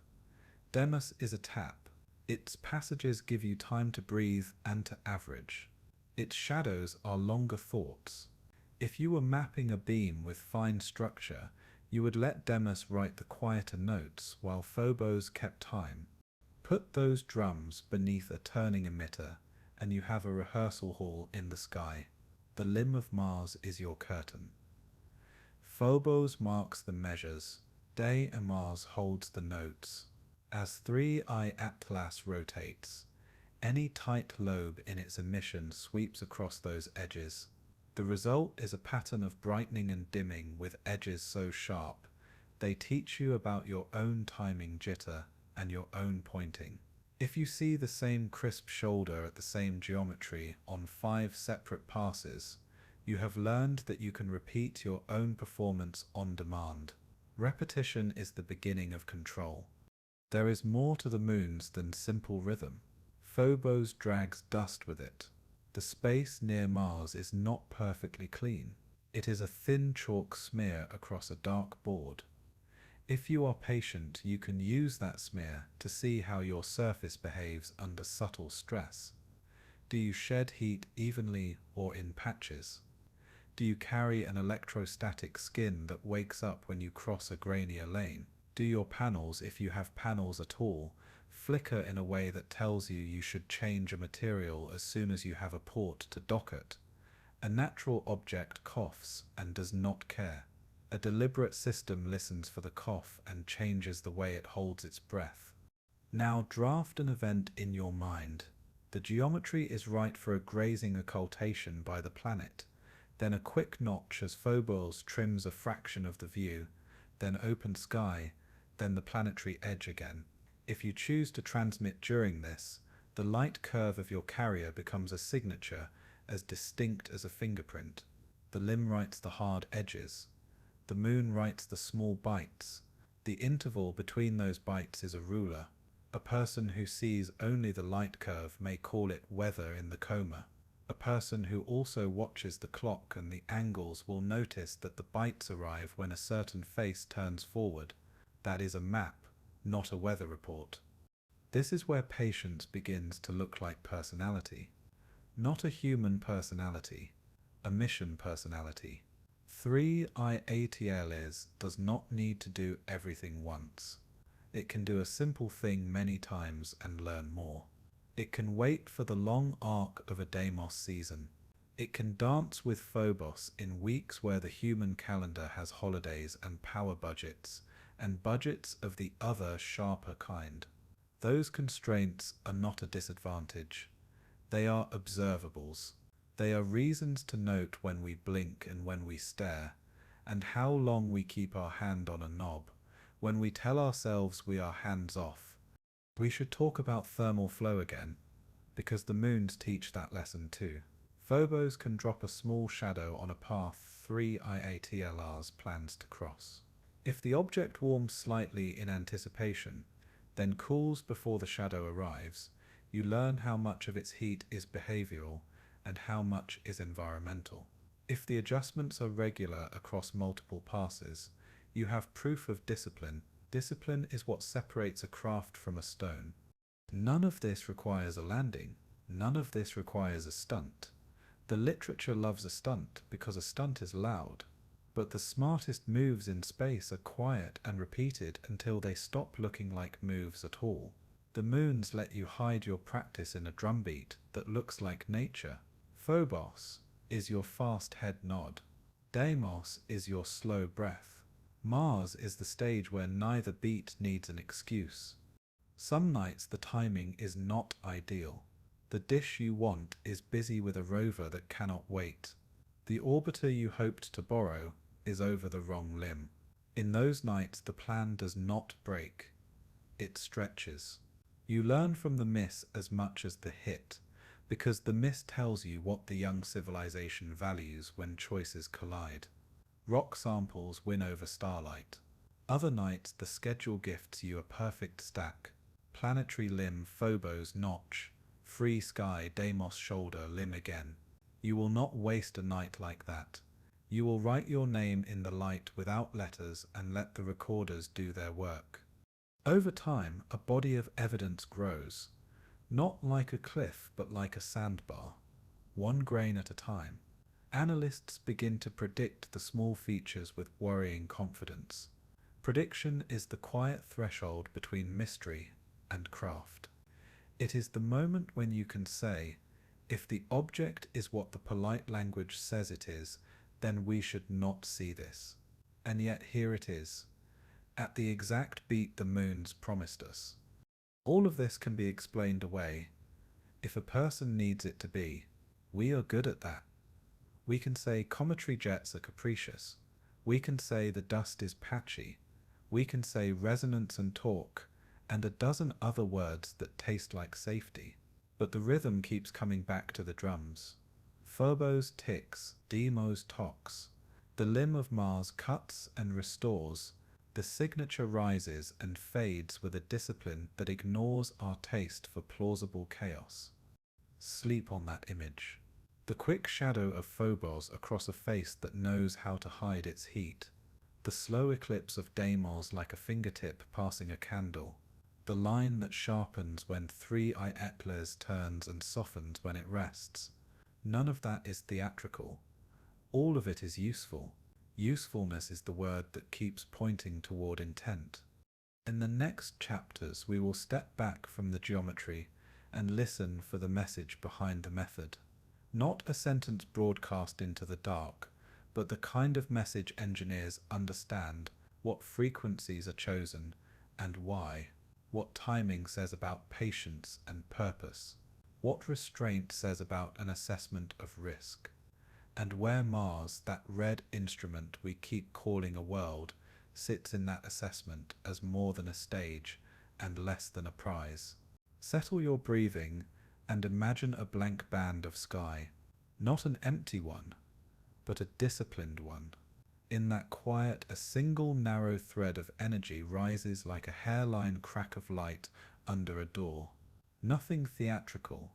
Deimos is a tap. Its passages give you time to breathe and to average. Its shadows are longer thoughts. If you were mapping a beam with fine structure, you would let Deimos write the quieter notes while Phobos kept time. Put those drums beneath a turning emitter, and you have a rehearsal hall in the sky. The limb of Mars is your curtain. Phobos marks the measures. Day and Mars holds the notes. As 3I Atlas rotates, any tight lobe in its emission sweeps across those edges. The result is a pattern of brightening and dimming with edges so sharp, they teach you about your own timing jitter and your own pointing. If you see the same crisp shoulder at the same geometry on 5 separate passes, you have learned that you can repeat your own performance on demand. Repetition is the beginning of control. There is more to the moons than simple rhythm. Phobos drags dust with it. The space near Mars is not perfectly clean. It is a thin chalk smear across a dark board. If you are patient, you can use that smear to see how your surface behaves under subtle stress. Do you shed heat evenly or in patches? Do you carry an electrostatic skin that wakes up when you cross a grainier lane? Do your panels, if you have panels at all, flicker in a way that tells you should change a material as soon as you have a port to dock it? A natural object coughs and does not care. A deliberate system listens for the cough and changes the way it holds its breath. Now draft an event in your mind. The geometry is right for a grazing occultation by the planet, then a quick notch as Phobos trims a fraction of the view, then open sky, then the planetary edge again. If you choose to transmit during this, the light curve of your carrier becomes a signature as distinct as a fingerprint. The limb writes the hard edges. The moon writes the small bites. The interval between those bites is a ruler. A person who sees only the light curve may call it weather in the coma. A person who also watches the clock and the angles will notice that the bites arrive when a certain face turns forward. That is a map, not a weather report. This is where patience begins to look like personality. Not a human personality, a mission personality. 3IATL does not need to do everything once. It can do a simple thing many times and learn more. It can wait for the long arc of a Deimos season. It can dance with Phobos in weeks where the human calendar has holidays and power budgets, and budgets of the other sharper kind. Those constraints are not a disadvantage. They are observables. They are reasons to note when we blink and when we stare, and how long we keep our hand on a knob, when we tell ourselves we are hands off. We should talk about thermal flow again, because the moons teach that lesson too. Phobos can drop a small shadow on a path 3IATLR's plans to cross. If the object warms slightly in anticipation, then cools before the shadow arrives, you learn how much of its heat is behavioral and how much is environmental. If the adjustments are regular across multiple passes, you have proof of discipline. Discipline is what separates a craft from a stone. None of this requires a landing. None of this requires a stunt. The literature loves a stunt because a stunt is loud. But the smartest moves in space are quiet and repeated until they stop looking like moves at all. The moons let you hide your practice in a drumbeat that looks like nature. Phobos is your fast head nod. Deimos is your slow breath. Mars is the stage where neither beat needs an excuse. Some nights the timing is not ideal. The dish you want is busy with a rover that cannot wait. The orbiter you hoped to borrow is over the wrong limb. In those nights the plan does not break. It stretches. You learn from the miss as much as the hit, because the miss tells you what the young civilization values when choices collide. Rock samples win over starlight. Other nights the schedule gifts you a perfect stack. Planetary limb Phobos notch, free sky Deimos shoulder limb again. You will not waste a night like that. You will write your name in the light without letters and let the recorders do their work. Over time, a body of evidence grows, not like a cliff but like a sandbar, 1 grain at a time. Analysts begin to predict the small features with worrying confidence. Prediction is the quiet threshold between mystery and craft. It is the moment when you can say, if the object is what the polite language says it is, then we should not see this. And yet here it is, at the exact beat the moons promised us. All of this can be explained away. If a person needs it to be, we are good at that. We can say cometary jets are capricious. We can say the dust is patchy. We can say resonance and torque, and a dozen other words that taste like safety. But the rhythm keeps coming back to the drums. Phobos ticks, Deimos tocks. The limb of Mars cuts and restores. The signature rises and fades with a discipline that ignores our taste for plausible chaos. Sleep on that image. The quick shadow of Phobos across a face that knows how to hide its heat. The slow eclipse of Deimos like a fingertip passing a candle. The line that sharpens when 3IATLR's turns and softens when it rests. None of that is theatrical. All of it is useful. Usefulness is the word that keeps pointing toward intent. In the next chapters we will step back from the geometry and listen for the message behind the method. Not a sentence broadcast into the dark, but the kind of message engineers understand, what frequencies are chosen and why, what timing says about patience and purpose, what restraint says about an assessment of risk, and where Mars, that red instrument we keep calling a world, sits in that assessment as more than a stage and less than a prize. Settle your breathing and imagine a blank band of sky, not an empty one, but a disciplined one. In that quiet, a single narrow thread of energy rises like a hairline crack of light under a door. Nothing theatrical,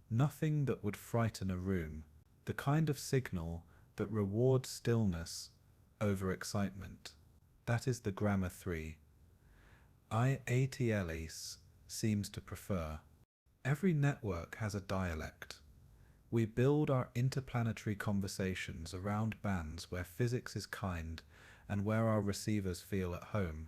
nothing that would frighten a room, the kind of signal that rewards stillness over excitement. That is the grammar 3. IATLES seems to prefer. Every network has a dialect. We build our interplanetary conversations around bands where physics is kind and where our receivers feel at home.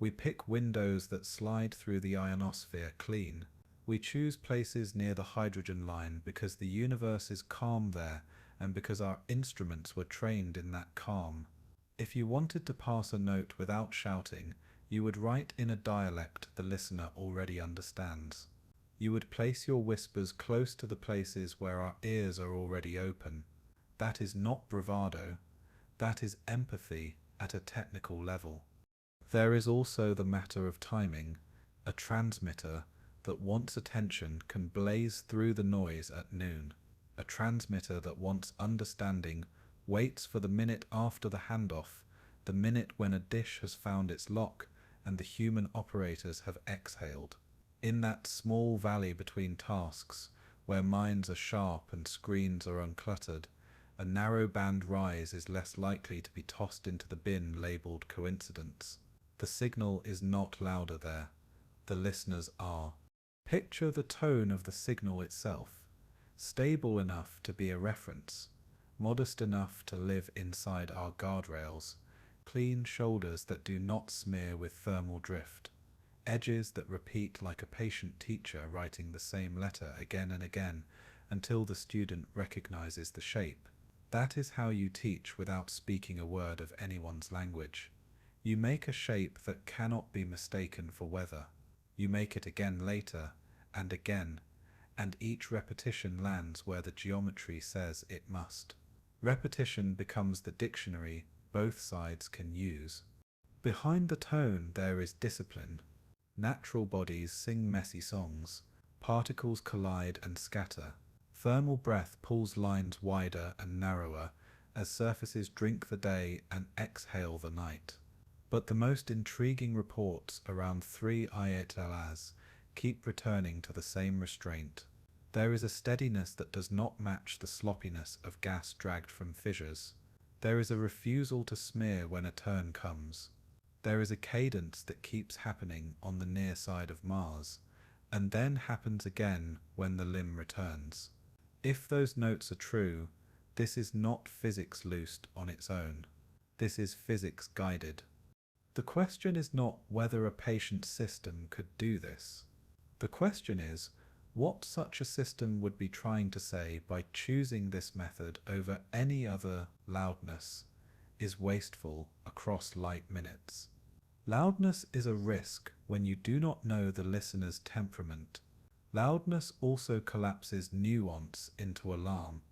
We pick windows that slide through the ionosphere clean. We choose places near the hydrogen line because the universe is calm there and because our instruments were trained in that calm. If you wanted to pass a note without shouting, you would write in a dialect the listener already understands. You would place your whispers close to the places where our ears are already open. That is not bravado. That is empathy at a technical level. There is also the matter of timing. A transmitter that wants attention can blaze through the noise at noon. A transmitter that wants understanding waits for the minute after the handoff, the minute when a dish has found its lock and the human operators have exhaled. In that small valley between tasks, where minds are sharp and screens are uncluttered, a narrowband rise is less likely to be tossed into the bin labelled coincidence. The signal is not louder there. The listeners are. Picture the tone of the signal itself, stable enough to be a reference, modest enough to live inside our guardrails, clean shoulders that do not smear with thermal drift, edges that repeat like a patient teacher writing the same letter again and again until the student recognizes the shape. That is how you teach without speaking a word of anyone's language. You make a shape that cannot be mistaken for weather. You make it again later, and each repetition lands where the geometry says it must. Repetition becomes the dictionary both sides can use. Behind the tone there is discipline. Natural bodies sing messy songs. Particles collide and scatter. Thermal breath pulls lines wider and narrower as surfaces drink the day and exhale the night. But the most intriguing reports around 3 IATLAs keep returning to the same restraint. There is a steadiness that does not match the sloppiness of gas dragged from fissures. There is a refusal to smear when a turn comes. There is a cadence that keeps happening on the near side of Mars, and then happens again when the limb returns. If those notes are true, this is not physics loosed on its own. This is physics guided. The question is not whether a patient system could do this. The question is what such a system would be trying to say by choosing this method over any other. Loudness is wasteful across light minutes. Loudness is a risk when you do not know the listener's temperament. Loudness also collapses nuance into alarm.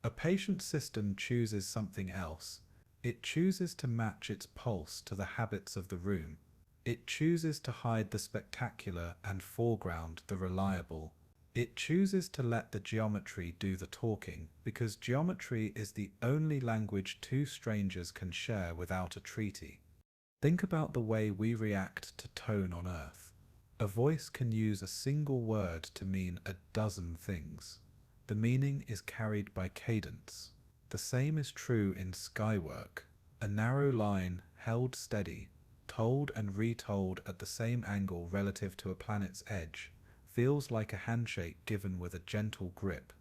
A patient system chooses something else. It chooses to match its pulse to the habits of the room. It chooses to hide the spectacular and foreground the reliable. It chooses to let the geometry do the talking, because geometry is the only language two strangers can share without a treaty. Think about the way we react to tone on Earth. A voice can use a single word to mean a dozen things. The meaning is carried by cadence. The same is true in skywork. A narrow line, held steady, told and retold at the same angle relative to a planet's edge, feels like a handshake given with a gentle grip.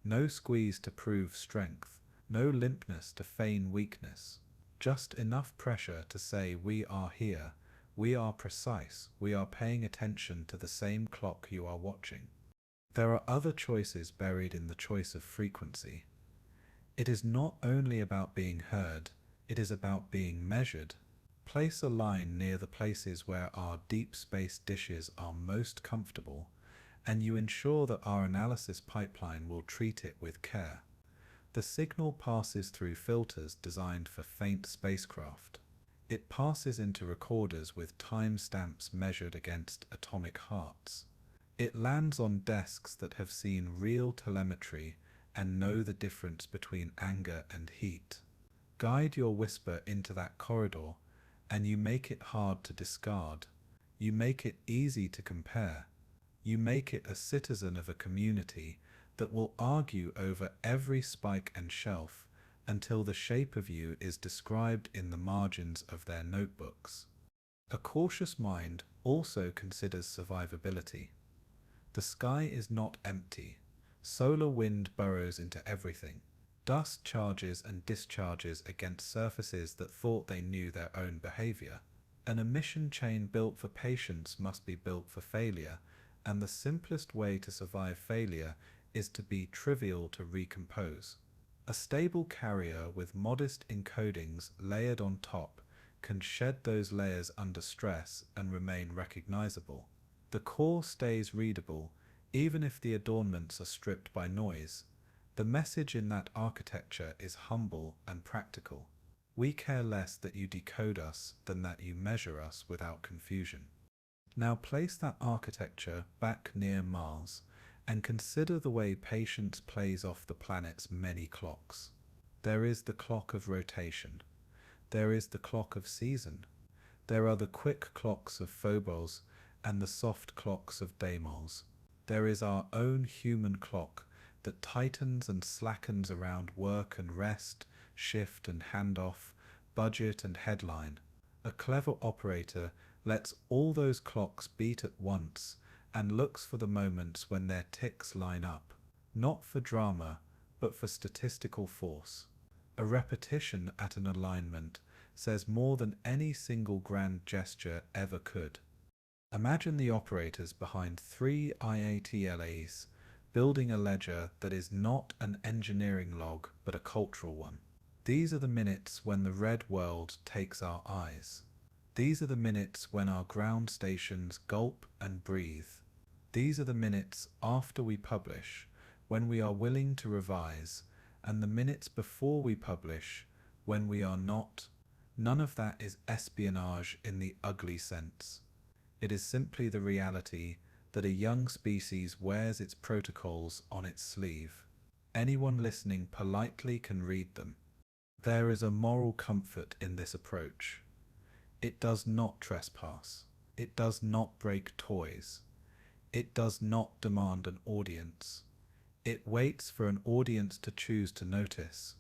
No squeeze to prove strength, no limpness to feign weakness. Just enough pressure to say we are here, we are precise, we are paying attention to the same clock you are watching. There are other choices buried in the choice of frequency. It is not only about being heard, it is about being measured. Place a line near the places where our deep space dishes are most comfortable, and you ensure that our analysis pipeline will treat it with care. The signal passes through filters designed for faint spacecraft. It passes into recorders with timestamps measured against atomic hearts. It lands on desks that have seen real telemetry and know the difference between anger and heat. Guide your whisper into that corridor, and you make it hard to discard. You make it easy to compare. You make it a citizen of a community that will argue over every spike and shelf until the shape of you is described in the margins of their notebooks. A cautious mind also considers survivability. The sky is not empty. Solar wind burrows into everything. Dust charges and discharges against surfaces that thought they knew their own behavior. An emission chain built for patience must be built for failure, and the simplest way to survive failure is to be trivial to recompose. A stable carrier with modest encodings layered on top can shed those layers under stress and remain recognizable. The core stays readable, even if the adornments are stripped by noise. The message in that architecture is humble and practical. We care less that you decode us than that you measure us without confusion. Now place that architecture back near Mars and consider the way patience plays off the planet's many clocks. There is the clock of rotation. There is the clock of season. There are the quick clocks of Phobos and the soft clocks of Deimos. There is our own human clock that tightens and slackens around work and rest, shift and handoff, budget and headline. A clever operator lets all those clocks beat at once and looks for the moments when their ticks line up, not for drama, but for statistical force. A repetition at an alignment says more than any single grand gesture ever could. Imagine the operators behind 3 IATLAs building a ledger that is not an engineering log but a cultural one. These are the minutes when the red world takes our eyes. These are the minutes when our ground stations gulp and breathe. These are the minutes after we publish, when we are willing to revise, and the minutes before we publish, when we are not. None of that is espionage in the ugly sense. It is simply the reality that a young species wears its protocols on its sleeve. Anyone listening politely can read them. There is a moral comfort in this approach. It does not trespass. It does not break toys. It does not demand an audience. It waits for an audience to choose to notice.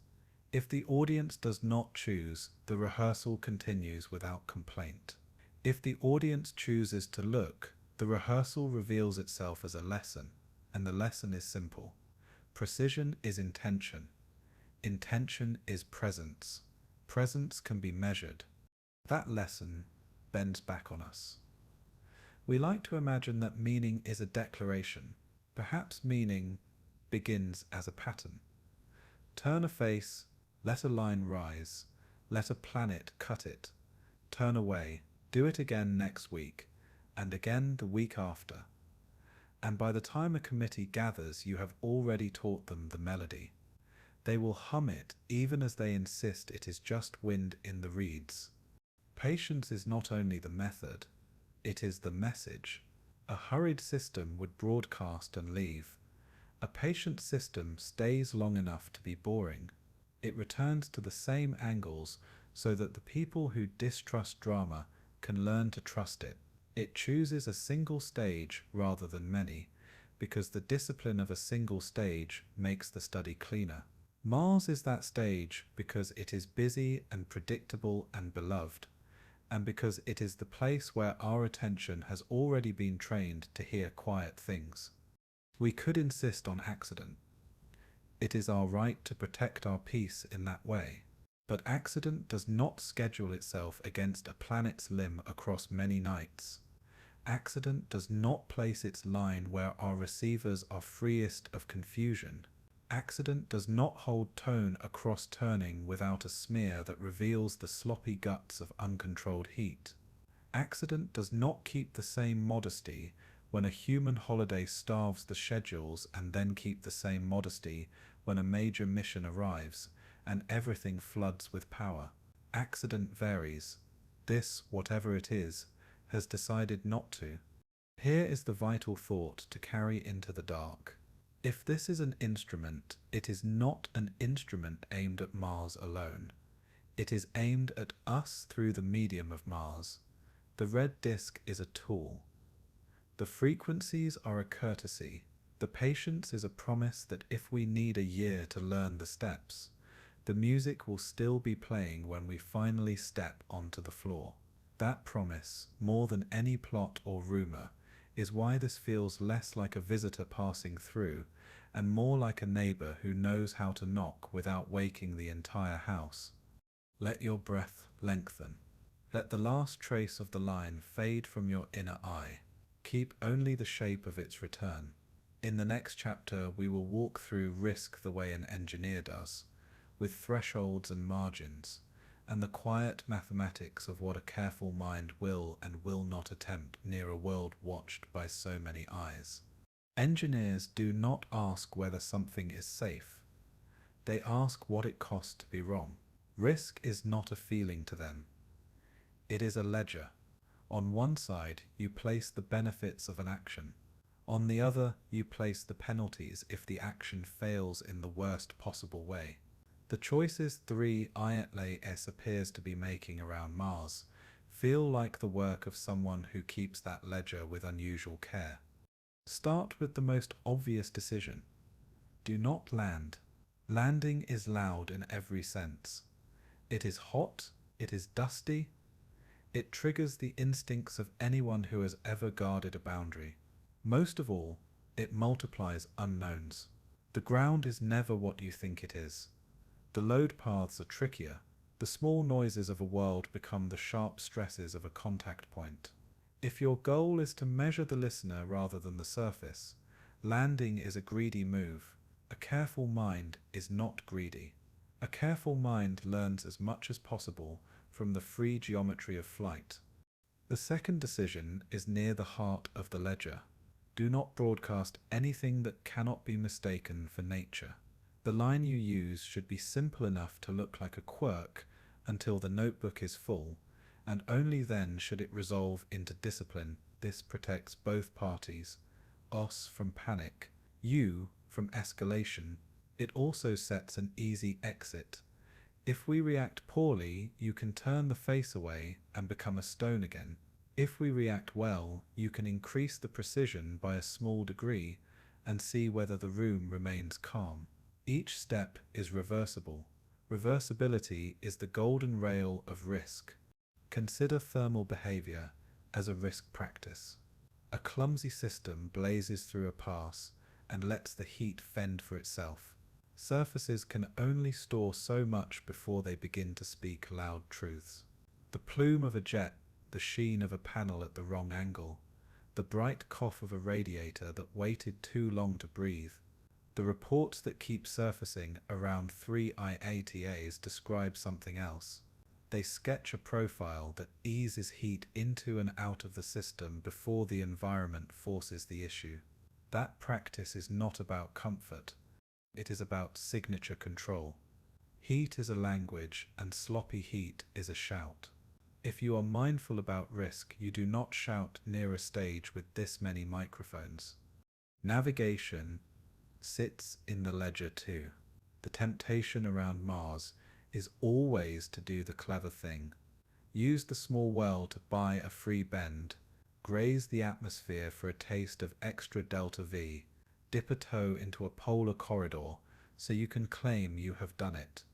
If the audience does not choose, the rehearsal continues without complaint. If the audience chooses to look, the rehearsal reveals itself as a lesson, and the lesson is simple. Precision is intention. Intention is presence. Presence can be measured. That lesson bends back on us. We like to imagine that meaning is a declaration. Perhaps meaning begins as a pattern. Turn a face, let a line rise, let a planet cut it. Turn away, do it again next week, and again the week after. And by the time a committee gathers, you have already taught them the melody. They will hum it even as they insist it is just wind in the reeds. Patience is not only the method, it is the message. A hurried system would broadcast and leave. A patient system stays long enough to be boring. It returns to the same angles so that the people who distrust drama can learn to trust it. It chooses a single stage rather than many, because the discipline of a single stage makes the study cleaner. Mars is that stage because it is busy and predictable and beloved, and because it is the place where our attention has already been trained to hear quiet things. We could insist on accident. It is our right to protect our peace in that way. But accident does not schedule itself against a planet's limb across many nights. Accident does not place its line where our receivers are freest of confusion. Accident does not hold tone across turning without a smear that reveals the sloppy guts of uncontrolled heat. Accident does not keep the same modesty when a human holiday starves the schedules and then keep the same modesty when a major mission arrives and everything floods with power. Accident varies. This, whatever it is, has decided not to. Here is the vital thought to carry into the dark. If this is an instrument, it is not an instrument aimed at Mars alone. It is aimed at us through the medium of Mars. The red disk is a tool. The frequencies are a courtesy. The patience is a promise that if we need a year to learn the steps, the music will still be playing when we finally step onto the floor. That promise, more than any plot or rumor, is why this feels less like a visitor passing through and more like a neighbor who knows how to knock without waking the entire house. Let your breath lengthen. Let the last trace of the line fade from your inner eye. Keep only the shape of its return. In the next chapter, we will walk through risk the way an engineer does, with thresholds and margins, and the quiet mathematics of what a careful mind will and will not attempt near a world watched by so many eyes. Engineers do not ask whether something is safe. They ask what it costs to be wrong. Risk is not a feeling to them. It is a ledger. On one side, you place the benefits of an action. On the other, you place the penalties if the action fails in the worst possible way. The choices 3IATLAS appears to be making around Mars feel like the work of someone who keeps that ledger with unusual care. Start with the most obvious decision. Do not land. Landing is loud in every sense. It is hot, it is dusty. It triggers the instincts of anyone who has ever guarded a boundary. Most of all, it multiplies unknowns. The ground is never what you think it is. The load paths are trickier. The small noises of a world become the sharp stresses of a contact point. If your goal is to measure the listener rather than the surface, landing is a greedy move. A careful mind is not greedy. A careful mind learns as much as possible from the free geometry of flight. The second decision is near the heart of the ledger. Do not broadcast anything that cannot be mistaken for nature. The line you use should be simple enough to look like a quirk until the notebook is full, and only then should it resolve into discipline. This protects both parties, us from panic, you from escalation. It also sets an easy exit. If we react poorly, you can turn the face away and become a stone again. If we react well, you can increase the precision by a small degree and see whether the room remains calm. Each step is reversible. Reversibility is the golden rail of risk. Consider thermal behavior as a risk practice. A clumsy system blazes through a pass and lets the heat fend for itself. Surfaces can only store so much before they begin to speak loud truths. The plume of a jet, the sheen of a panel at the wrong angle, the bright cough of a radiator that waited too long to breathe. The reports that keep surfacing around 3IATAs describe something else. They sketch a profile that eases heat into and out of the system before the environment forces the issue. That practice is not about comfort. It is about signature control. Heat is a language, and sloppy heat is a shout. If you are mindful about risk, you do not shout near a stage with this many microphones. Navigation sits in the ledger too. The temptation around Mars is always to do the clever thing. Use the small well to buy a free bend, graze the atmosphere for a taste of extra delta V, dip a toe into a polar corridor so you can claim you have done it.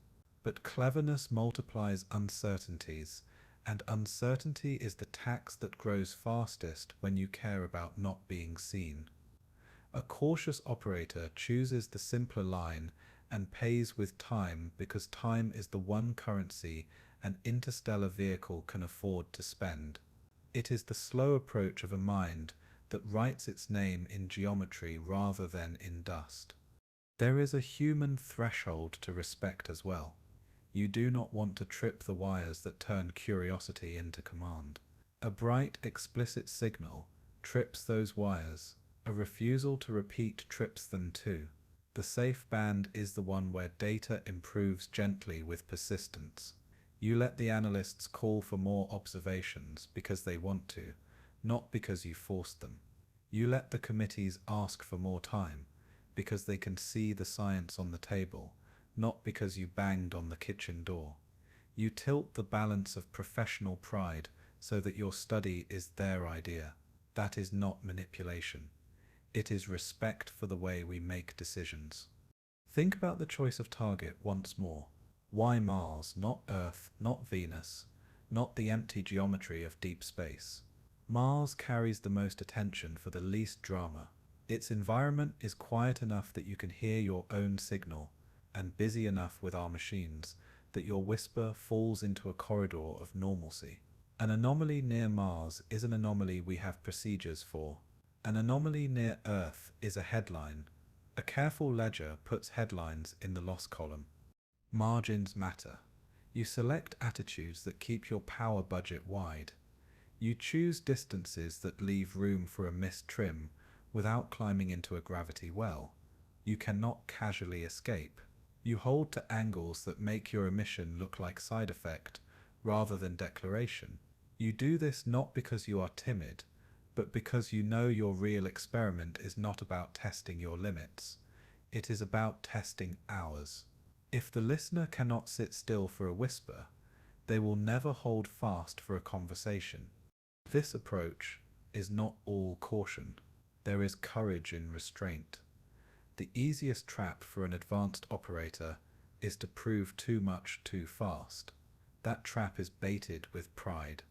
But cleverness multiplies uncertainties, and uncertainty is the tax that grows fastest when you care about not being seen. A cautious operator chooses the simpler line and pays with time because time is the one currency an interstellar vehicle can afford to spend. It is the slow approach of a mind that writes its name in geometry rather than in dust. There is a human threshold to respect as well. You do not want to trip the wires that turn curiosity into command. A bright, explicit signal, trips those wires. A refusal to repeat trips them too. The safe band is the one where data improves gently with persistence. You let the analysts call for more observations because they want to, not because you forced them. You let the committees ask for more time because they can see the science on the table, not because you banged on the kitchen door. You tilt the balance of professional pride so that your study is their idea. That is not manipulation. It is respect for the way we make decisions. Think about the choice of target once more. Why Mars, not Earth, not Venus, not the empty geometry of deep space? Mars carries the most attention for the least drama. Its environment is quiet enough that you can hear your own signal, and busy enough with our machines that your whisper falls into a corridor of normalcy. An anomaly near Mars is an anomaly we have procedures for. An anomaly near Earth is a headline. A careful ledger puts headlines in the loss column. Margins matter. You select attitudes that keep your power budget wide. You choose distances that leave room for a missed trim without climbing into a gravity well. You cannot casually escape. You hold to angles that make your emission look like side effect rather than declaration. You do this not because you are timid, but because you know your real experiment is not about testing your limits. It is about testing ours. If the listener cannot sit still for a whisper, they will never hold fast for a conversation. This approach is not all caution. There is courage in restraint. The easiest trap for an advanced operator is to prove too much too fast. That trap is baited with pride.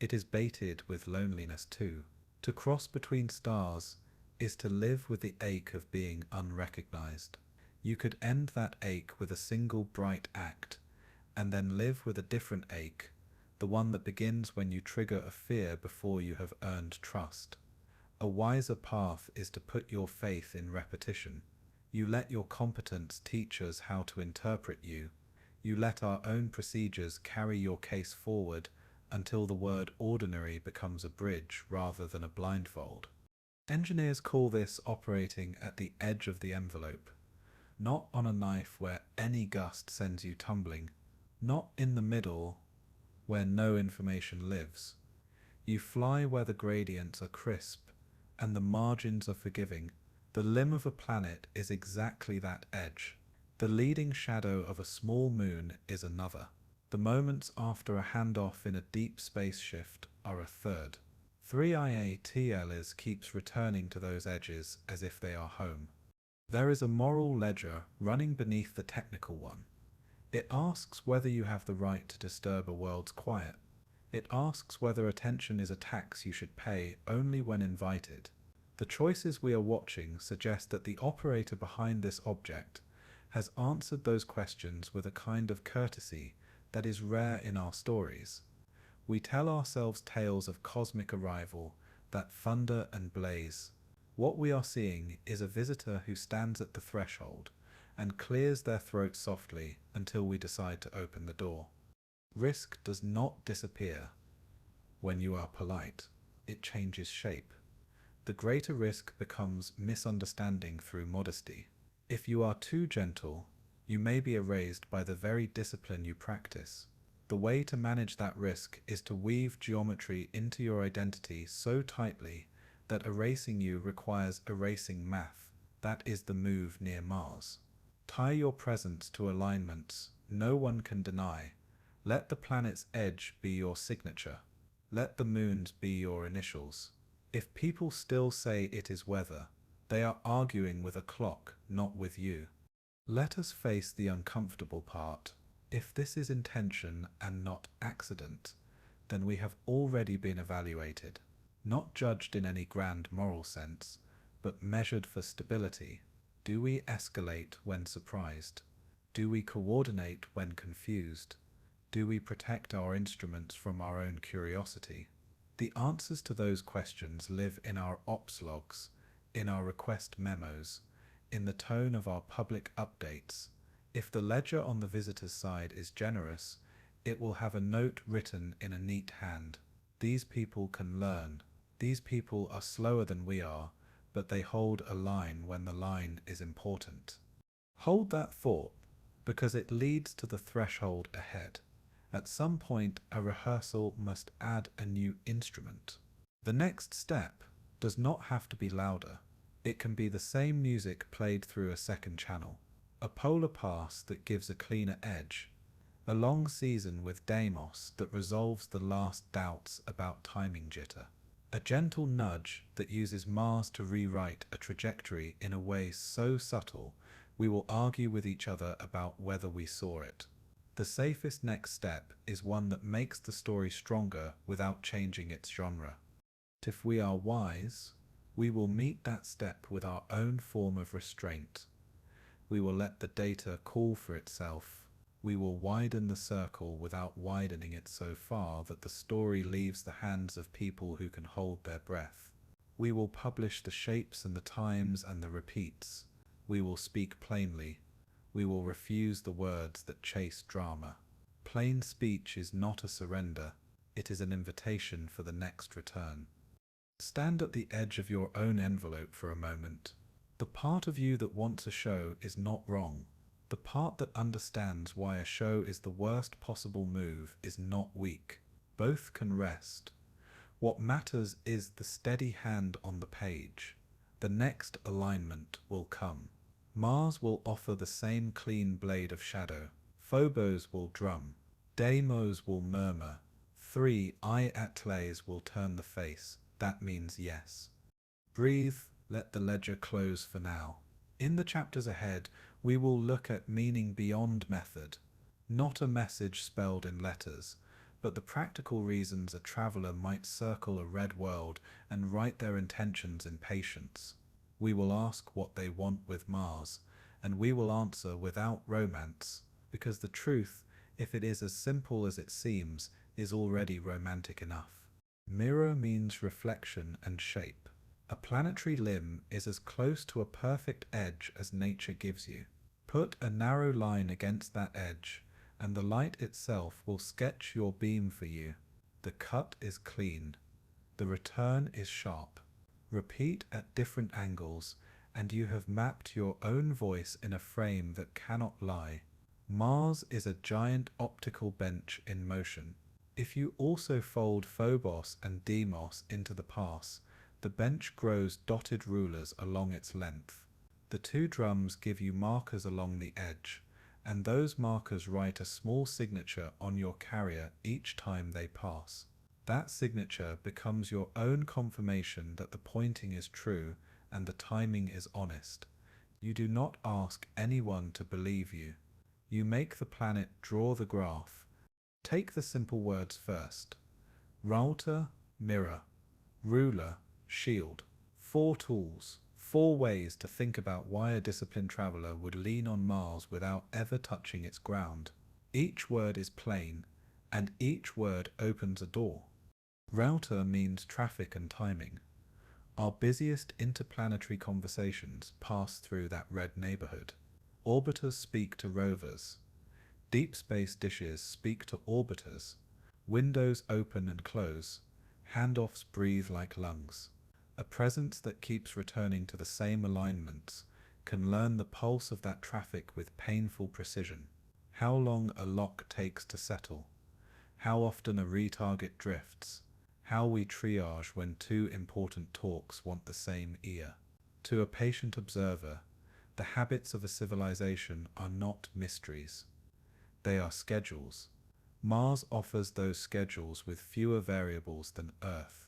It is baited with loneliness too. To cross between stars is to live with the ache of being unrecognized. You could end that ache with a single bright act, and then live with a different ache, the one that begins when you trigger a fear before you have earned trust. A wiser path is to put your faith in repetition. You let your competence teach us how to interpret you. You let our own procedures carry your case forward until the word ordinary becomes a bridge rather than a blindfold. Engineers call this operating at the edge of the envelope, not on a knife where any gust sends you tumbling, not in the middle where no information lives. You fly where the gradients are crisp and the margins are forgiving. The limb of a planet is exactly that edge. The leading shadow of a small moon is another. The moments after a handoff in a deep space shift are a third. 3IATLs keeps returning to those edges as if they are home. There is a moral ledger running beneath the technical one. It asks whether you have the right to disturb a world's quiet. It asks whether attention is a tax you should pay only when invited. The choices we are watching suggest that the operator behind this object has answered those questions with a kind of courtesy that is rare in our stories. We tell ourselves tales of cosmic arrival that thunder and blaze. What we are seeing is a visitor who stands at the threshold and clears their throat softly until we decide to open the door. Risk does not disappear when you are polite. It changes shape. The greater risk becomes misunderstanding through modesty. If you are too gentle, you may be erased by the very discipline you practice. The way to manage that risk is to weave geometry into your identity so tightly that erasing you requires erasing math. That is the move near Mars. Tie your presence to alignments no one can deny. Let the planet's edge be your signature. Let the moons be your initials. If people still say it is weather, they are arguing with a clock, not with you. Let us face the uncomfortable part. If this is intention and not accident, then we have already been evaluated, not judged in any grand moral sense, but measured for stability. Do we escalate when surprised? Do we coordinate when confused? Do we protect our instruments from our own curiosity? The answers to those questions live in our ops logs, in our request memos, in the tone of our public updates. If the ledger on the visitor's side is generous, it will have a note written in a neat hand. These people can learn. These people are slower than we are, but they hold a line when the line is important. Hold that thought, because it leads to the threshold ahead. At some point, a rehearsal must add a new instrument. The next step does not have to be louder. It can be the same music played through a second channel. A polar pass that gives a cleaner edge. A long season with Deimos that resolves the last doubts about timing jitter. A gentle nudge that uses Mars to rewrite a trajectory in a way so subtle we will argue with each other about whether we saw it. The safest next step is one that makes the story stronger without changing its genre. If we are wise, we will meet that step with our own form of restraint. We will let the data call for itself. We will widen the circle without widening it so far that the story leaves the hands of people who can hold their breath. We will publish the shapes and the times and the repeats. We will speak plainly. We will refuse the words that chase drama. Plain speech is not a surrender. It is an invitation for the next return. Stand at the edge of your own envelope for a moment. The part of you that wants a show is not wrong. The part that understands why a show is the worst possible move is not weak. Both can rest. What matters is the steady hand on the page. The next alignment will come. Mars will offer the same clean blade of shadow. Phobos will drum. Deimos will murmur. 3 Atlas will turn the face. That means yes. Breathe, let the ledger close for now. In the chapters ahead, we will look at meaning beyond method. Not a message spelled in letters, but the practical reasons a traveler might circle a red world and write their intentions in patience. We will ask what they want with Mars, and we will answer without romance, because the truth, if it is as simple as it seems, is already romantic enough. Mirror means reflection and shape. A planetary limb is as close to a perfect edge as nature gives you. Put a narrow line against that edge, and the light itself will sketch your beam for you. The cut is clean. The return is sharp. Repeat at different angles, and you have mapped your own voice in a frame that cannot lie. Mars is a giant optical bench in motion. If you also fold Phobos and Deimos into the pass, the bench grows dotted rulers along its length. The 2 drums give you markers along the edge, and those markers write a small signature on your carrier each time they pass. That signature becomes your own confirmation that the pointing is true and the timing is honest. You do not ask anyone to believe you. You make the planet draw the graph. Take the simple words first. Router, mirror. Ruler, shield. 4 tools. 4 ways to think about why a disciplined traveler would lean on Mars without ever touching its ground. Each word is plain, and each word opens a door. Router means traffic and timing. Our busiest interplanetary conversations pass through that red neighborhood. Orbiters speak to rovers. Deep space dishes speak to orbiters. Windows open and close. Handoffs breathe like lungs. A presence that keeps returning to the same alignments can learn the pulse of that traffic with painful precision. How long a lock takes to settle. How often a retarget drifts. How we triage when 2 important talks want the same ear. To a patient observer, the habits of a civilization are not mysteries. They are schedules. Mars offers those schedules with fewer variables than Earth,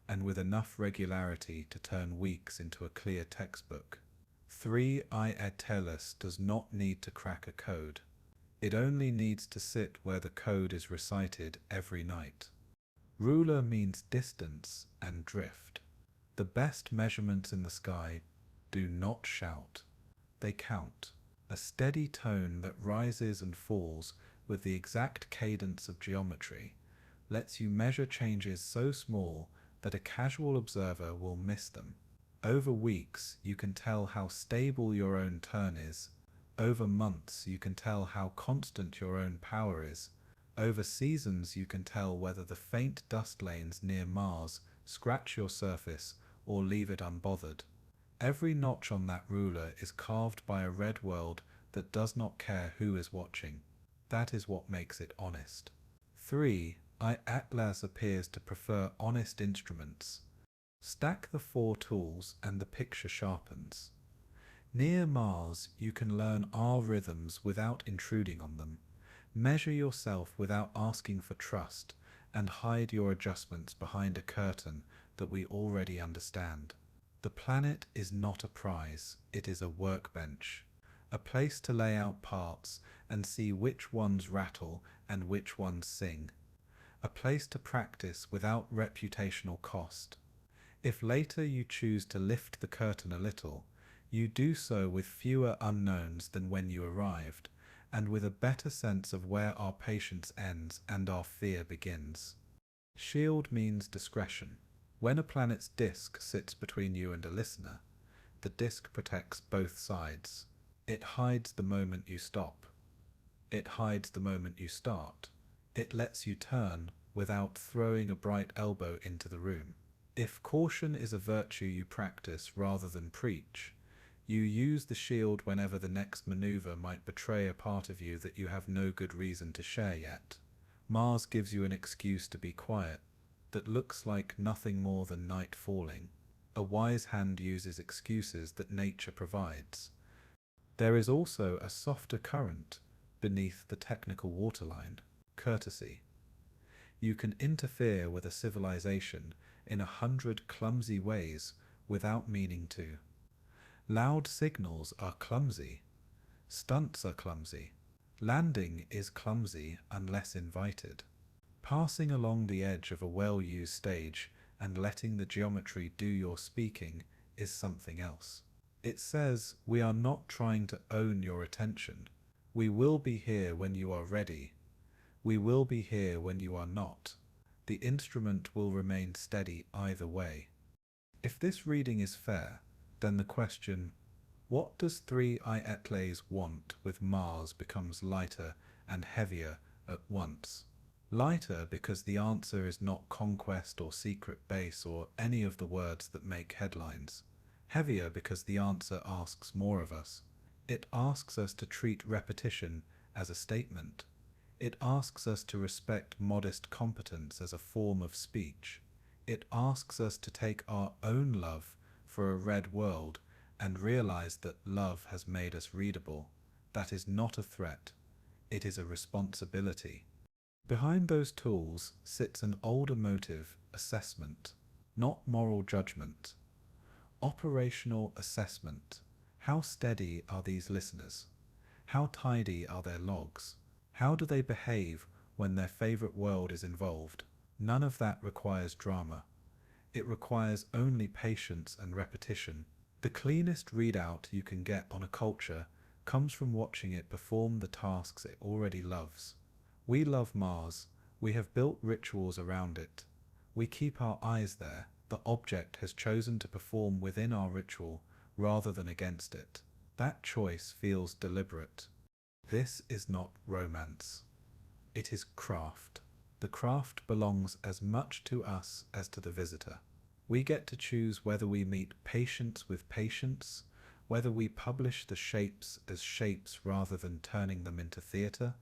and with enough regularity to turn weeks into a clear textbook. 3 Atlas does not need to crack a code. It only needs to sit where the code is recited every night. Ruler means distance and drift. The best measurements in the sky do not shout. They count. A steady tone that rises and falls with the exact cadence of geometry lets you measure changes so small that a casual observer will miss them. Over weeks, you can tell how stable your own turn is. Over months, you can tell how constant your own power is. Over seasons, you can tell whether the faint dust lanes near Mars scratch your surface, or leave it unbothered. Every notch on that ruler is carved by a red world that does not care who is watching. That is what makes it honest. 3. Atlas appears to prefer honest instruments. Stack the 4 tools and the picture sharpens. Near Mars, you can learn our rhythms without intruding on them. Measure yourself without asking for trust, and hide your adjustments behind a curtain that we already understand. The planet is not a prize, it is a workbench, a place to lay out parts and see which ones rattle and which ones sing, a place to practice without reputational cost. If later you choose to lift the curtain a little, you do so with fewer unknowns than when you arrived, and with a better sense of where our patience ends and our fear begins. Shield means discretion. When a planet's disk sits between you and a listener, the disk protects both sides. It hides the moment you stop. It hides the moment you start. It lets you turn without throwing a bright elbow into the room. If caution is a virtue you practice rather than preach, you use the shield whenever the next maneuver might betray a part of you that you have no good reason to share yet. Mars gives you an excuse to be quiet that looks like nothing more than night falling. A wise hand uses excuses that nature provides. There is also a softer current beneath the technical waterline, courtesy. You can interfere with a civilization in 100 clumsy ways without meaning to. Loud signals are clumsy. Stunts are clumsy. Landing is clumsy unless invited. Passing along the edge of a well-used stage and letting the geometry do your speaking is something else. It says, we are not trying to own your attention. We will be here when you are ready. We will be here when you are not. The instrument will remain steady either way. If this reading is fair, then the question, what does 3 Atlas want with Mars becomes lighter and heavier at once? Lighter because the answer is not conquest or secret base or any of the words that make headlines. Heavier because the answer asks more of us. It asks us to treat repetition as a statement. It asks us to respect modest competence as a form of speech. It asks us to take our own love for a red world and realize that love has made us readable. That is not a threat. It is a responsibility. Behind those tools sits an older motive, assessment, not moral judgment. Operational assessment. How steady are these listeners? How tidy are their logs? How do they behave when their favorite world is involved? None of that requires drama. It requires only patience and repetition. The cleanest readout you can get on a culture comes from watching it perform the tasks it already loves. We love Mars. We have built rituals around it. We keep our eyes there. The object has chosen to perform within our ritual rather than against it. That choice feels deliberate. This is not romance. It is craft. The craft belongs as much to us as to the visitor. We get to choose whether we meet patience with patience, whether we publish the shapes as shapes rather than turning them into theatre,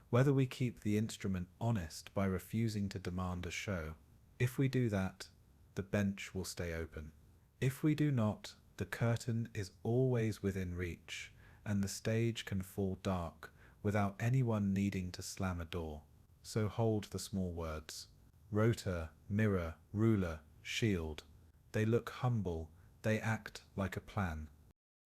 whether we keep the instrument honest by refusing to demand a show. If we do that, the bench will stay open. If we do not, the curtain is always within reach, and the stage can fall dark without anyone needing to slam a door. So hold the small words. Rotor, mirror, ruler, shield. They look humble, they act like a plan.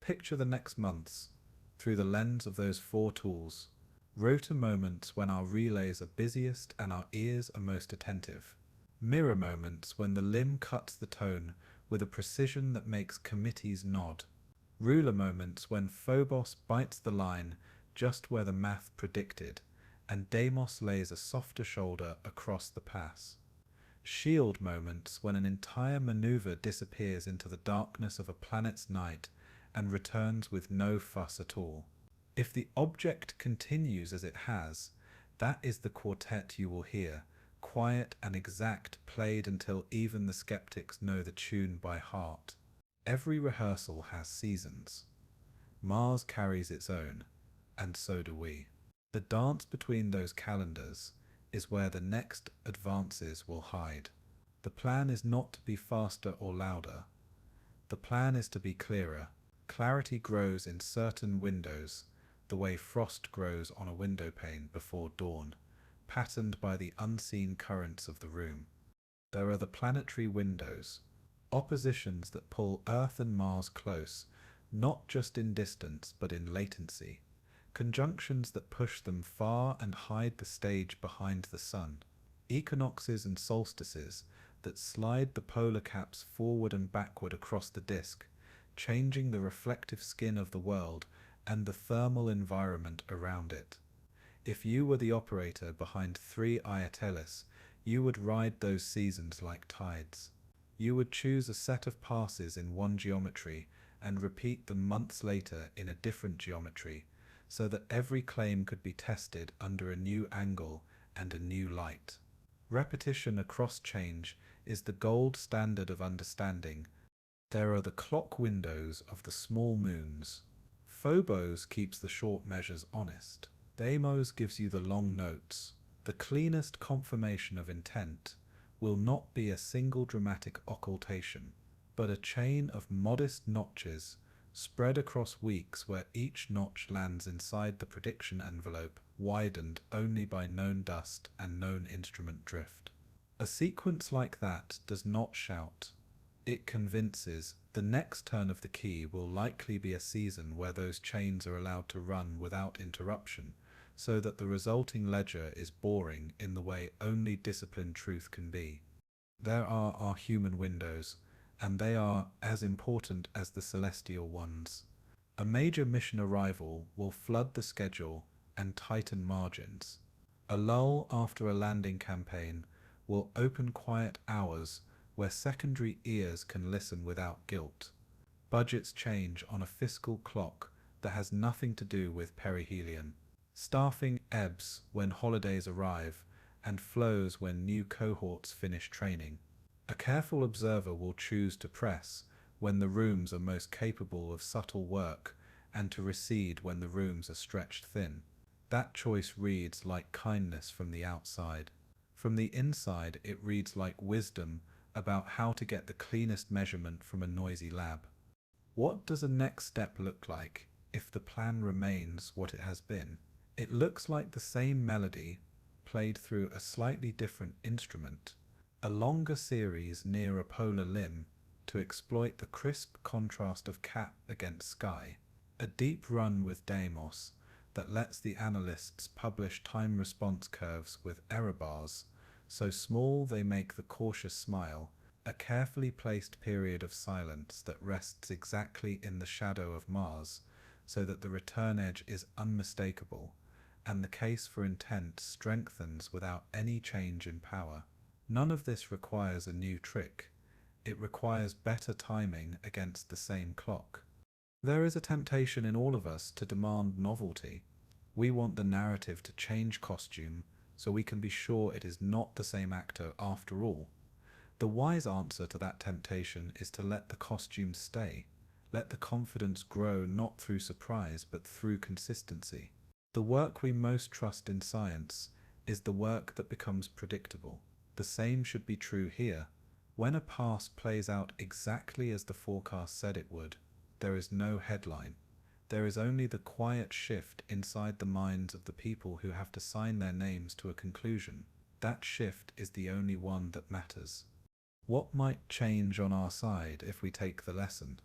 Picture the next months through the lens of those 4 tools. Rotor moments when our relays are busiest and our ears are most attentive. Mirror moments when the limb cuts the tone with a precision that makes committees nod. Ruler moments when Phobos bites the line just where the math predicted, and Deimos lays a softer shoulder across the pass. Shield moments when an entire maneuver disappears into the darkness of a planet's night and returns with no fuss at all. If the object continues as it has, that is the quartet you will hear, quiet and exact, played until even the skeptics know the tune by heart. Every rehearsal has seasons. Mars carries its own, and so do we. The dance between those calendars is where the next advances will hide. The plan is not to be faster or louder. The plan is to be clearer. Clarity grows in certain windows, the way frost grows on a window pane before dawn, patterned by the unseen currents of the room. There are the planetary windows, oppositions that pull Earth and Mars close, not just in distance but in latency, conjunctions that push them far and hide the stage behind the sun, equinoxes and solstices that slide the polar caps forward and backward across the disk, changing the reflective skin of the world and the thermal environment around it. If you were the operator behind 3 Iatelis, you would ride those seasons like tides. You would choose a set of passes in one geometry and repeat them months later in a different geometry, so that every claim could be tested under a new angle and a new light. Repetition across change is the gold standard of understanding. There are the clock windows of the small moons. Phobos keeps the short measures honest. Deimos gives you the long notes. The cleanest confirmation of intent will not be a single dramatic occultation, but a chain of modest notches spread across weeks where each notch lands inside the prediction envelope, widened only by known dust and known instrument drift. A sequence like that does not shout. It convinces. The next turn of the key will likely be a season where those chains are allowed to run without interruption, so that the resulting ledger is boring in the way only disciplined truth can be. There are our human windows, and they are as important as the celestial ones. A major mission arrival will flood the schedule and tighten margins. A lull after a landing campaign will open quiet hours where secondary ears can listen without guilt. Budgets change on a fiscal clock that has nothing to do with perihelion. Staffing ebbs when holidays arrive and flows when new cohorts finish training. A careful observer will choose to press when the rooms are most capable of subtle work and to recede when the rooms are stretched thin. That choice reads like kindness from the outside. From the inside, it reads like wisdom about how to get the cleanest measurement from a noisy lab. What does a next step look like if the plan remains what it has been? It looks like the same melody played through a slightly different instrument, a longer series near a polar limb to exploit the crisp contrast of cap against sky, a deep run with Deimos that lets the analysts publish time response curves with error bars, so small they make the cautious smile, a carefully placed period of silence that rests exactly in the shadow of Mars, so that the return edge is unmistakable, and the case for intent strengthens without any change in power. None of this requires a new trick. It requires better timing against the same clock. There is a temptation in all of us to demand novelty. We want the narrative to change costume so we can be sure it is not the same actor after all. The wise answer to that temptation is to let the costume stay. Let the confidence grow not through surprise but through consistency. The work we most trust in science is the work that becomes predictable. The same should be true here. When a past plays out exactly as the forecast said it would, there is no headline. There is only the quiet shift inside the minds of the people who have to sign their names to a conclusion. That shift is the only one that matters. What might change on our side if we take the lesson?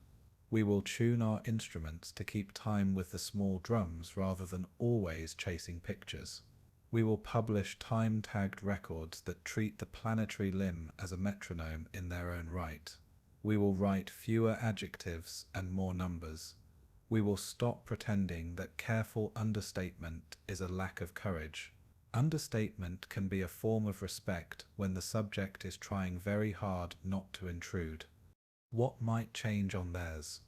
We will tune our instruments to keep time with the small drums rather than always chasing pictures. We will publish time-tagged records that treat the planetary limb as a metronome in their own right. We will write fewer adjectives and more numbers. We will stop pretending that careful understatement is a lack of courage. Understatement can be a form of respect when the subject is trying very hard not to intrude. What might change on theirs?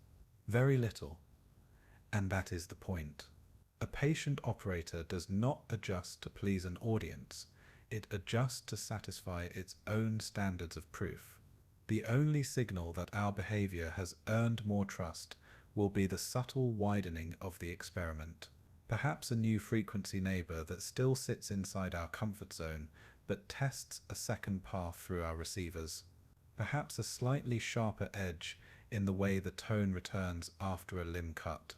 Very little. And that is the point. A patient operator does not adjust to please an audience. It adjusts to satisfy its own standards of proof. The only signal that our behavior has earned more trust will be the subtle widening of the experiment. Perhaps a new frequency neighbor that still sits inside our comfort zone but tests a second path through our receivers. Perhaps a slightly sharper edge in the way the tone returns after a limb cut,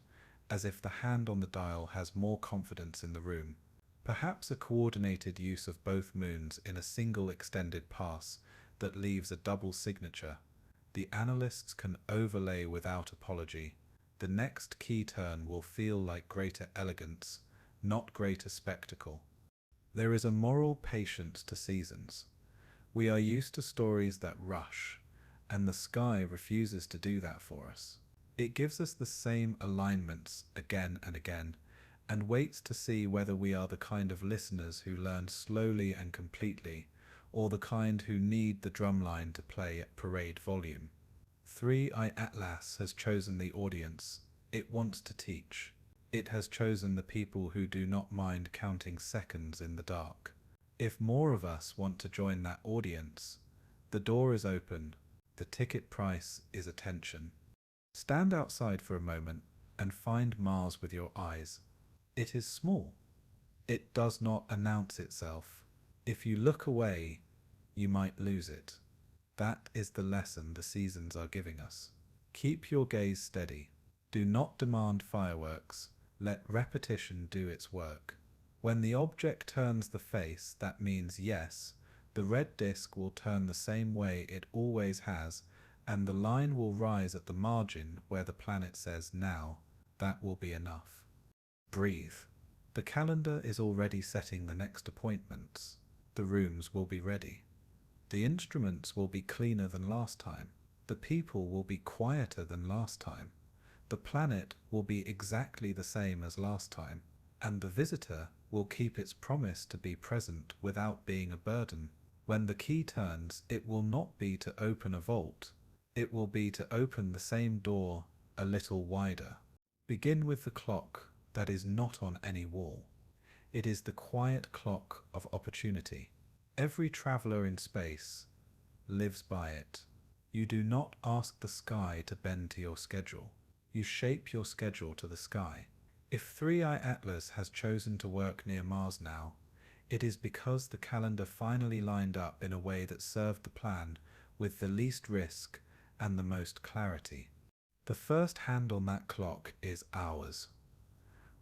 as if the hand on the dial has more confidence in the room. Perhaps a coordinated use of both moons in a single extended pass that leaves a double signature. The analysts can overlay without apology. The next key turn will feel like greater elegance, not greater spectacle. There is a moral patience to seasons. We are used to stories that rush, and the sky refuses to do that for us. It gives us the same alignments again and again, and waits to see whether we are the kind of listeners who learn slowly and completely, or the kind who need the drumline to play at parade volume. 3i Atlas has chosen the audience it wants to teach. It has chosen the people who do not mind counting seconds in the dark. If more of us want to join that audience, the door is open. The ticket price is attention. Stand outside for a moment and find Mars with your eyes. It is small. It does not announce itself. If you look away, you might lose it. That is the lesson the seasons are giving us. Keep your gaze steady. Do not demand fireworks. Let repetition do its work. When the object turns the face that means yes, the red disk will turn the same way it always has, and the line will rise at the margin where the planet says now. That will be enough. Breathe. The calendar is already setting the next appointments. The rooms will be ready. The instruments will be cleaner than last time. The people will be quieter than last time. The planet will be exactly the same as last time, and the visitor will keep its promise to be present without being a burden. When the key turns, it will not be to open a vault. It will be to open the same door a little wider. Begin with the clock that is not on any wall. It is the quiet clock of opportunity. Every traveler in space lives by it. You do not ask the sky to bend to your schedule. You shape your schedule to the sky. If 3i Atlas has chosen to work near Mars now, it is because the calendar finally lined up in a way that served the plan with the least risk and the most clarity. The first hand on that clock is ours.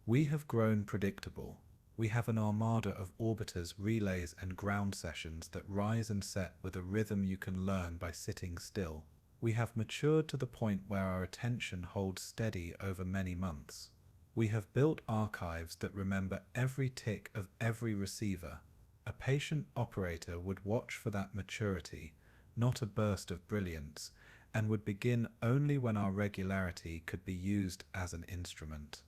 We have grown predictable. We have an armada of orbiters, relays, and ground sessions that rise and set with a rhythm you can learn by sitting still. We have matured to the point where our attention holds steady over many months. We have built archives that remember every tick of every receiver. A patient operator would watch for that maturity, not a burst of brilliance, and would begin only when our regularity could be used as an instrument.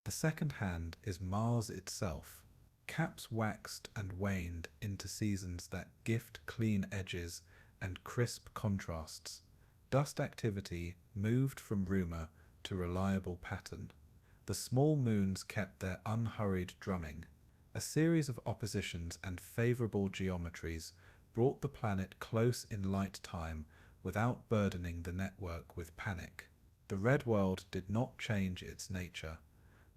The second hand is Mars itself. Caps waxed and waned into seasons that gift clean edges and crisp contrasts. Dust activity moved from rumor to reliable pattern. The small moons kept their unhurried drumming. A series of oppositions and favorable geometries brought the planet close in light time without burdening the network with panic. The red world did not change its nature,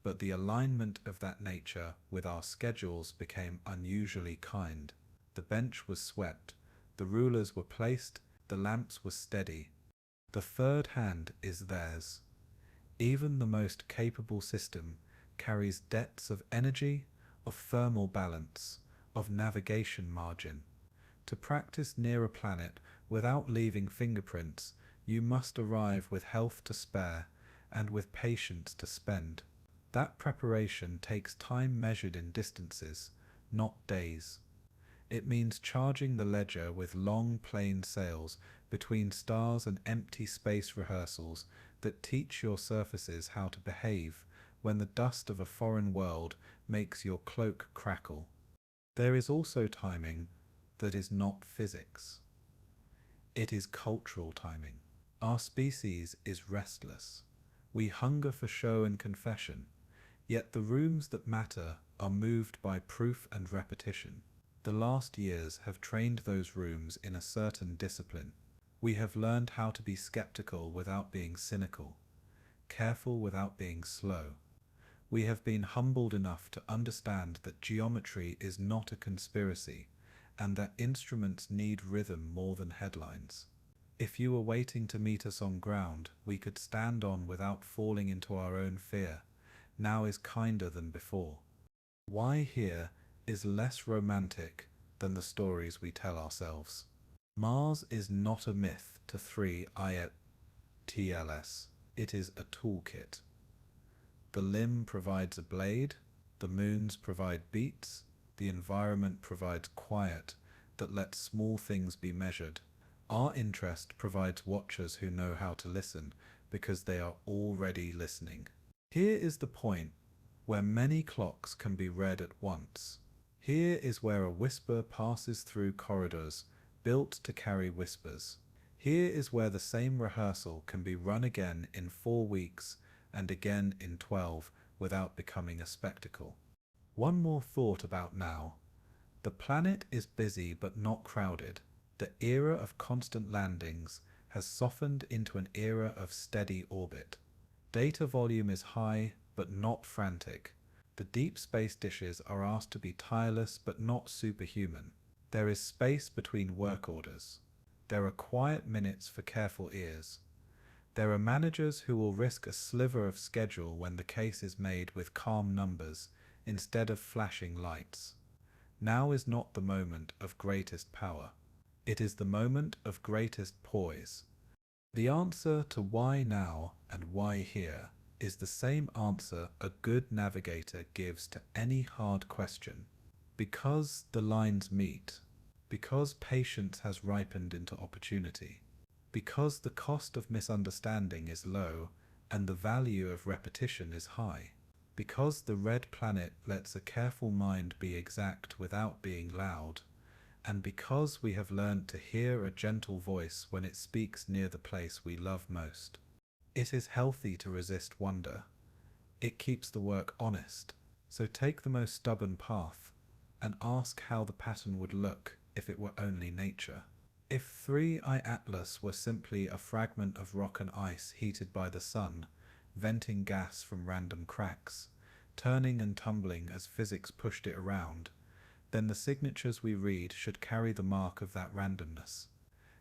but the alignment of that nature with our schedules became unusually kind. The bench was swept, the rulers were placed, the lamps were steady. The third hand is theirs. Even the most capable system carries debts of energy, of thermal balance, of navigation margin. To practice near a planet without leaving fingerprints, you must arrive with health to spare and with patience to spend. That preparation takes time measured in distances, not days. It means charging the ledger with long plain sails between stars and empty space rehearsals that teach your surfaces how to behave when the dust of a foreign world makes your cloak crackle. There is also timing that is not physics. It is cultural timing. Our species is restless. We hunger for show and confession, yet the rooms that matter are moved by proof and repetition. The last years have trained those rooms in a certain discipline. We have learned how to be skeptical without being cynical, careful without being slow. We have been humbled enough to understand that geometry is not a conspiracy, and that instruments need rhythm more than headlines. If you were waiting to meet us on ground we could stand on without falling into our own fear, now is kinder than before. Why here is less romantic than the stories we tell ourselves. Mars is not a myth to 3ITLS, it is a toolkit. The limb provides a blade, the moons provide beats, the environment provides quiet that lets small things be measured. Our interest provides watchers who know how to listen because they are already listening. Here is the point where many clocks can be read at once. Here is where a whisper passes through corridors built to carry whispers. Here is where the same rehearsal can be run again in 4 weeks and again in 12 without becoming a spectacle. One more thought about now. The planet is busy but not crowded. The era of constant landings has softened into an era of steady orbit. Data volume is high but not frantic. The deep space dishes are asked to be tireless but not superhuman. There is space between work orders. There are quiet minutes for careful ears. There are managers who will risk a sliver of schedule when the case is made with calm numbers instead of flashing lights. Now is not the moment of greatest power. It is the moment of greatest poise. The answer to why now and why here is the same answer a good navigator gives to any hard question. Because the lines meet. Because patience has ripened into opportunity. Because the cost of misunderstanding is low and the value of repetition is high. Because the red planet lets a careful mind be exact without being loud. And because we have learned to hear a gentle voice when it speaks near the place we love most. It is healthy to resist wonder. It keeps the work honest. So take the most stubborn path and ask how the pattern would look if it were only nature. If 3I Atlas were simply a fragment of rock and ice heated by the sun, venting gas from random cracks, turning and tumbling as physics pushed it around, then the signatures we read should carry the mark of that randomness.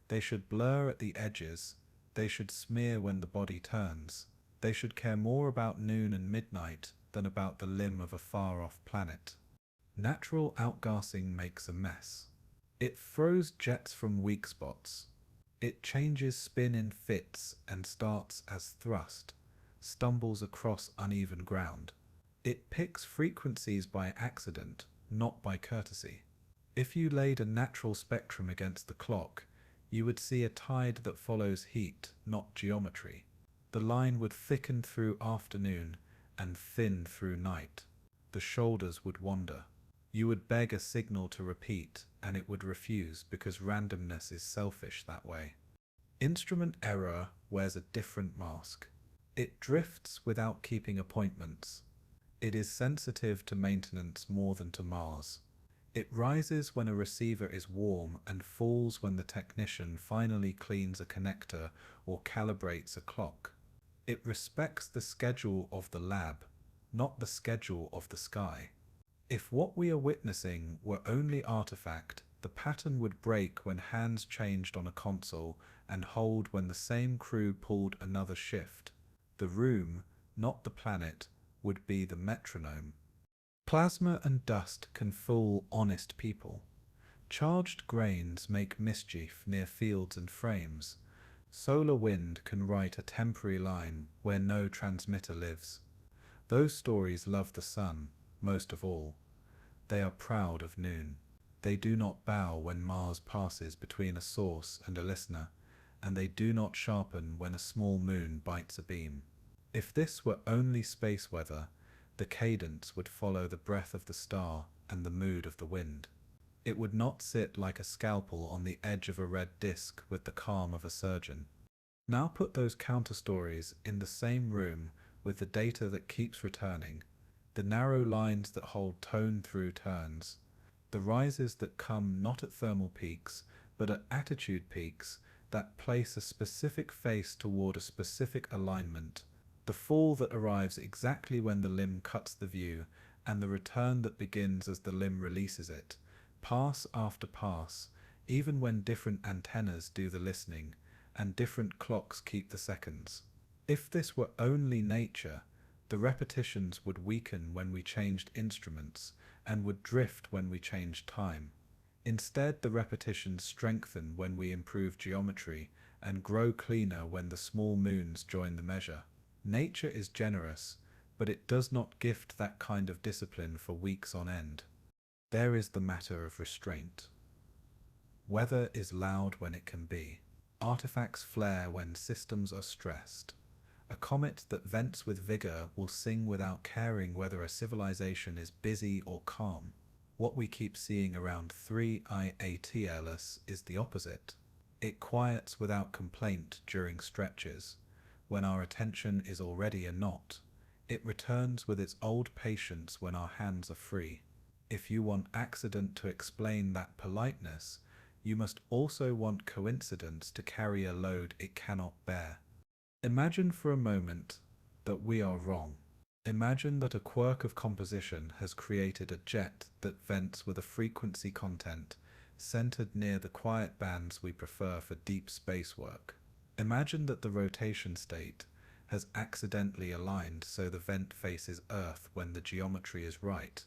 They should blur at the edges, they should smear when the body turns, they should care more about noon and midnight than about the limb of a far-off planet. Natural outgassing makes a mess. It throws jets from weak spots. It changes spin in fits and starts as thrust, stumbles across uneven ground. It picks frequencies by accident, not by courtesy. If you laid a natural spectrum against the clock, you would see a tide that follows heat, not geometry. The line would thicken through afternoon and thin through night. The shoulders would wander. You would beg a signal to repeat, and it would refuse because randomness is selfish that way. Instrument error wears a different mask. It drifts without keeping appointments. It is sensitive to maintenance more than to Mars. It rises when a receiver is warm and falls when the technician finally cleans a connector or calibrates a clock. It respects the schedule of the lab, not the schedule of the sky. If what we are witnessing were only artifact, the pattern would break when hands changed on a console and hold when the same crew pulled another shift. The room, not the planet, would be the metronome. Plasma and dust can fool honest people. Charged grains make mischief near fields and frames. Solar wind can write a temporary line where no transmitter lives. Those stories love the sun, most of all. They are proud of noon. They do not bow when Mars passes between a source and a listener, and they do not sharpen when a small moon bites a beam. If this were only space weather, the cadence would follow the breath of the star and the mood of the wind. It would not sit like a scalpel on the edge of a red disk with the calm of a surgeon. Now put those counter-stories in the same room with the data that keeps returning, the narrow lines that hold tone through turns, The rises that come not at thermal peaks, but at attitude peaks that place a specific face toward a specific alignment, the fall that arrives exactly when the limb cuts the view, and the return that begins as the limb releases it, pass after pass, even when different antennas do the listening, and different clocks keep the seconds. If this were only nature, the repetitions would weaken when we changed instruments, and would drift when we changed time. Instead, the repetitions strengthen when we improve geometry, and grow cleaner when the small moons join the measure. Nature is generous, but it does not gift that kind of discipline for weeks on end. There is the matter of restraint. Weather is loud when it can be. Artifacts flare when systems are stressed. A comet that vents with vigor will sing without caring whether a civilization is busy or calm. What we keep seeing around 3IATLS is the opposite. It quiets without complaint during stretches. When our attention is already a knot, it returns with its old patience when our hands are free. If you want accident to explain that politeness, you must also want coincidence to carry a load it cannot bear. Imagine for a moment that we are wrong. Imagine that a quirk of composition has created a jet that vents with a frequency content centered near the quiet bands we prefer for deep space work. Imagine that the rotation state has accidentally aligned so the vent faces Earth when the geometry is right,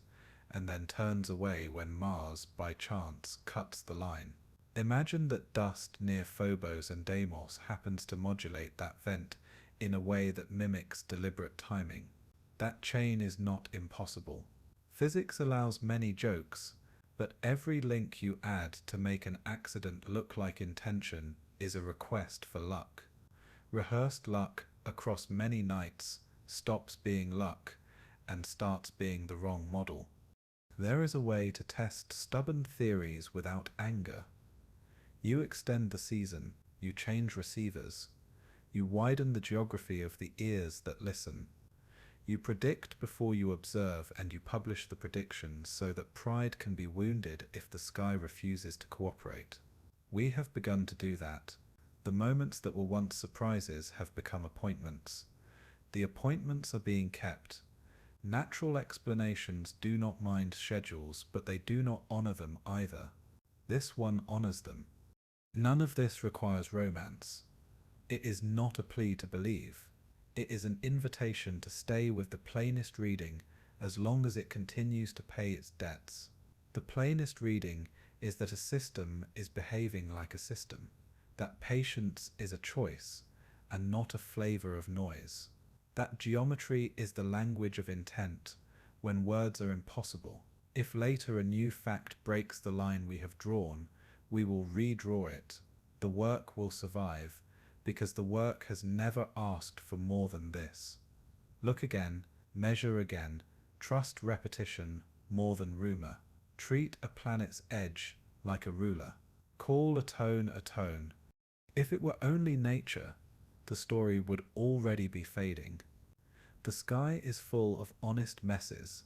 and then turns away when Mars, by chance, cuts the line. Imagine that dust near Phobos and Deimos happens to modulate that vent in a way that mimics deliberate timing. That chain is not impossible. Physics allows many jokes, but every link you add to make an accident look like intention is a request for luck. Rehearsed luck across many nights stops being luck and starts being the wrong model. There is a way to test stubborn theories without anger. You extend the season, you change receivers, you widen the geography of the ears that listen. You predict before you observe, and you publish the predictions so that pride can be wounded if the sky refuses to cooperate. We have begun to do that. The moments that were once surprises have become appointments. The appointments are being kept. Natural explanations do not mind schedules, but they do not honor them either. This one honors them. None of this requires romance. It is not a plea to believe. It is an invitation to stay with the plainest reading as long as it continues to pay its debts. The plainest reading is that a system is behaving like a system, that patience is a choice and not a flavor of noise, that geometry is the language of intent when words are impossible. If later a new fact breaks the line we have drawn, we will redraw it. The work will survive, because the work has never asked for more than this. Look again, measure again, trust repetition more than rumor. Treat a planet's edge like a ruler. Call a tone a tone. If it were only nature, the story would already be fading. The sky is full of honest messes,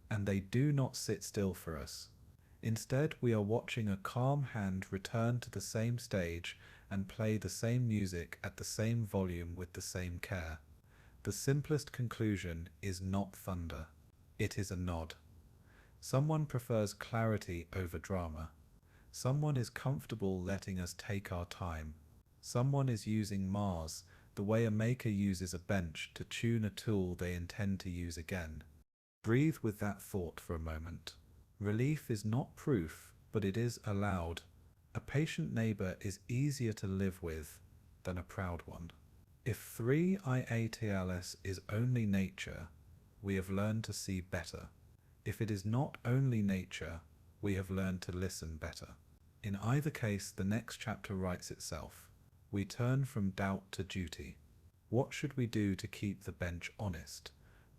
and they do not sit still for us. Instead, we are watching a calm hand return to the same stage and play the same music at the same volume with the same care. The simplest conclusion is not thunder. It is a nod. Someone prefers clarity over drama. Someone is comfortable letting us take our time. Someone is using Mars the way a maker uses a bench to tune a tool they intend to use again. Breathe with that thought for a moment. Relief is not proof, but it is allowed. A patient neighbor is easier to live with than a proud one. If 3IATLS is only nature, we have learned to see better. If it is not only nature, we have learned to listen better. In either case, the next chapter writes itself. We turn from doubt to duty. What should we do to keep the bench honest,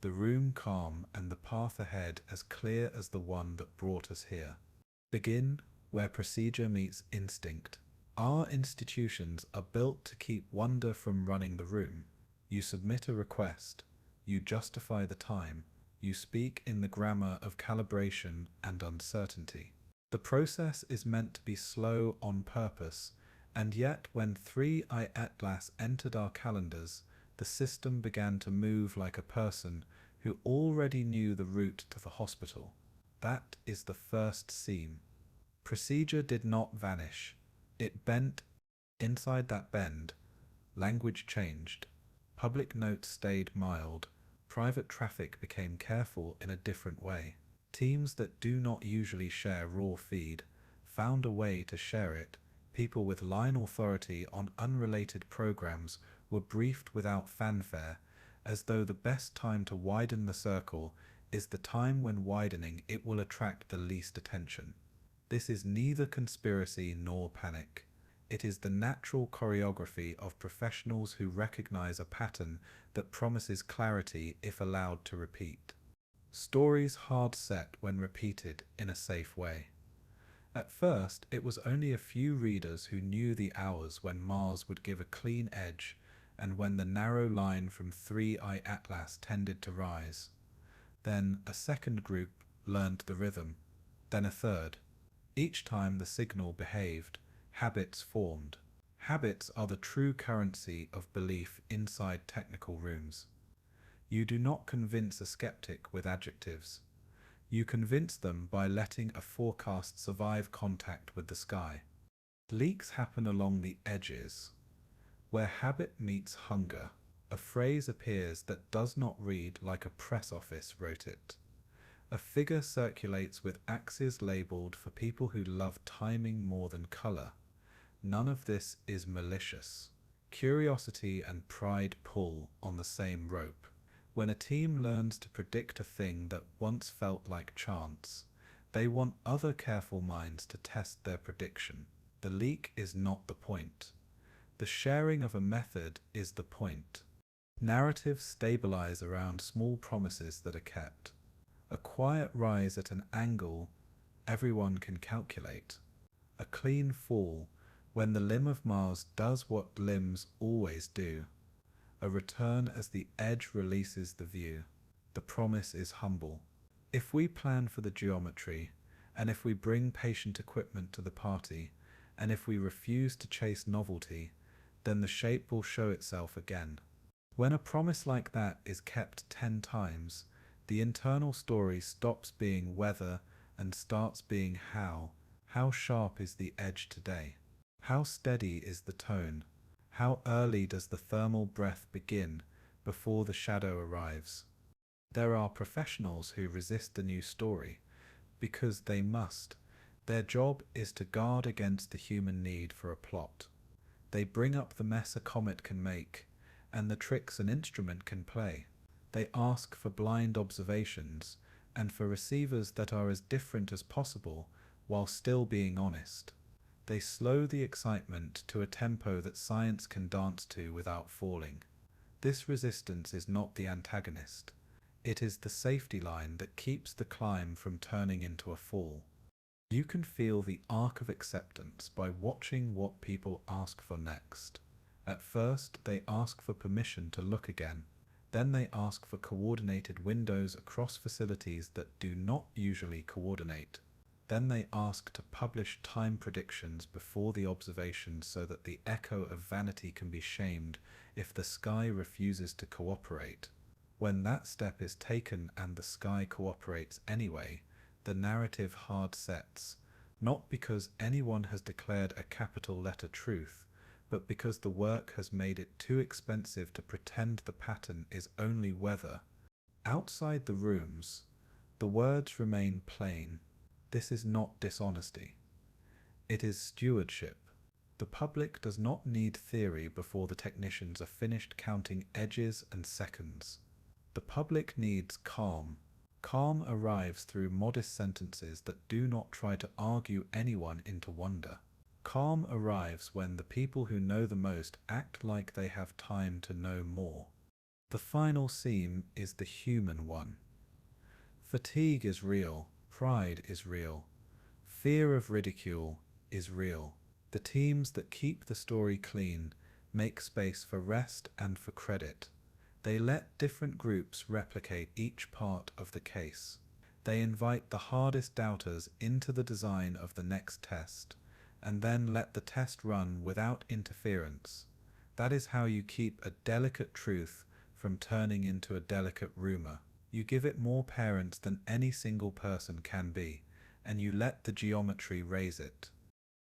the room calm, and the path ahead as clear as the one that brought us here? Begin where procedure meets instinct. Our institutions are built to keep wonder from running the room. You submit a request, you justify the time, You speak in the grammar of calibration and uncertainty. The process is meant to be slow on purpose, and yet when 3i Atlas entered our calendars, the system began to move like a person who already knew the route to the hospital. That is the first seam. Procedure did not vanish. It bent. Inside that bend, language changed. Public notes stayed mild. Private traffic became careful in a different way. Teams that do not usually share raw feed found a way to share it. People with line authority on unrelated programs were briefed without fanfare, as though the best time to widen the circle is the time when widening it will attract the least attention. This is neither conspiracy nor panic. It is the natural choreography of professionals who recognize a pattern that promises clarity if allowed to repeat. Stories hard set when repeated in a safe way. At first, it was only a few readers who knew the hours when Mars would give a clean edge and when the narrow line from 3i Atlas tended to rise. Then a second group learned the rhythm, then a third. Each time the signal behaved, habits formed. Habits are the true currency of belief inside technical rooms. You do not convince a skeptic with adjectives. You convince them by letting a forecast survive contact with the sky. Leaks happen along the edges. Where habit meets hunger, a phrase appears that does not read like a press office wrote it. A figure circulates with axes labeled for people who love timing more than color. None of this is malicious. Curiosity and pride pull on the same rope. When a team learns to predict a thing that once felt like chance, they want other careful minds to test their prediction. The leak is not the point. The sharing of a method is the point. Narratives stabilize around small promises that are kept. A quiet rise at an angle everyone can calculate. A clean fall when the limb of Mars does what limbs always do. A return as the edge releases the view. The promise is humble. If we plan for the geometry, and if we bring patient equipment to the party, and if we refuse to chase novelty, then the shape will show itself again. When a promise like that is kept 10 times, the internal story stops being whether and starts being how. How sharp is the edge today? How steady is the tone? How early does the thermal breath begin before the shadow arrives? There are professionals who resist the new story because they must. Their job is to guard against the human need for a plot. They bring up the mess a comet can make and the tricks an instrument can play. They ask for blind observations and for receivers that are as different as possible while still being honest. They slow the excitement to a tempo that science can dance to without falling. This resistance is not the antagonist. It is the safety line that keeps the climb from turning into a fall. You can feel the arc of acceptance by watching what people ask for next. At first, they ask for permission to look again. Then they ask for coordinated windows across facilities that do not usually coordinate. Then they ask to publish time predictions before the observation so that the echo of vanity can be shamed if the sky refuses to cooperate. When that step is taken and the sky cooperates anyway, the narrative hard sets, not because anyone has declared a capital letter truth, but because the work has made it too expensive to pretend the pattern is only weather. Outside the rooms, the words remain plain. This is not dishonesty. It is stewardship. The public does not need theory before the technicians are finished counting edges and seconds. The public needs calm. Calm arrives through modest sentences that do not try to argue anyone into wonder. Calm arrives when the people who know the most act like they have time to know more. The final seam is the human one. Fatigue is real. Pride is real. Fear of ridicule is real. The teams that keep the story clean make space for rest and for credit. They let different groups replicate each part of the case. They invite the hardest doubters into the design of the next test, and then let the test run without interference. That is how you keep a delicate truth from turning into a delicate rumor. You give it more parents than any single person can be, and you let the geometry raise it.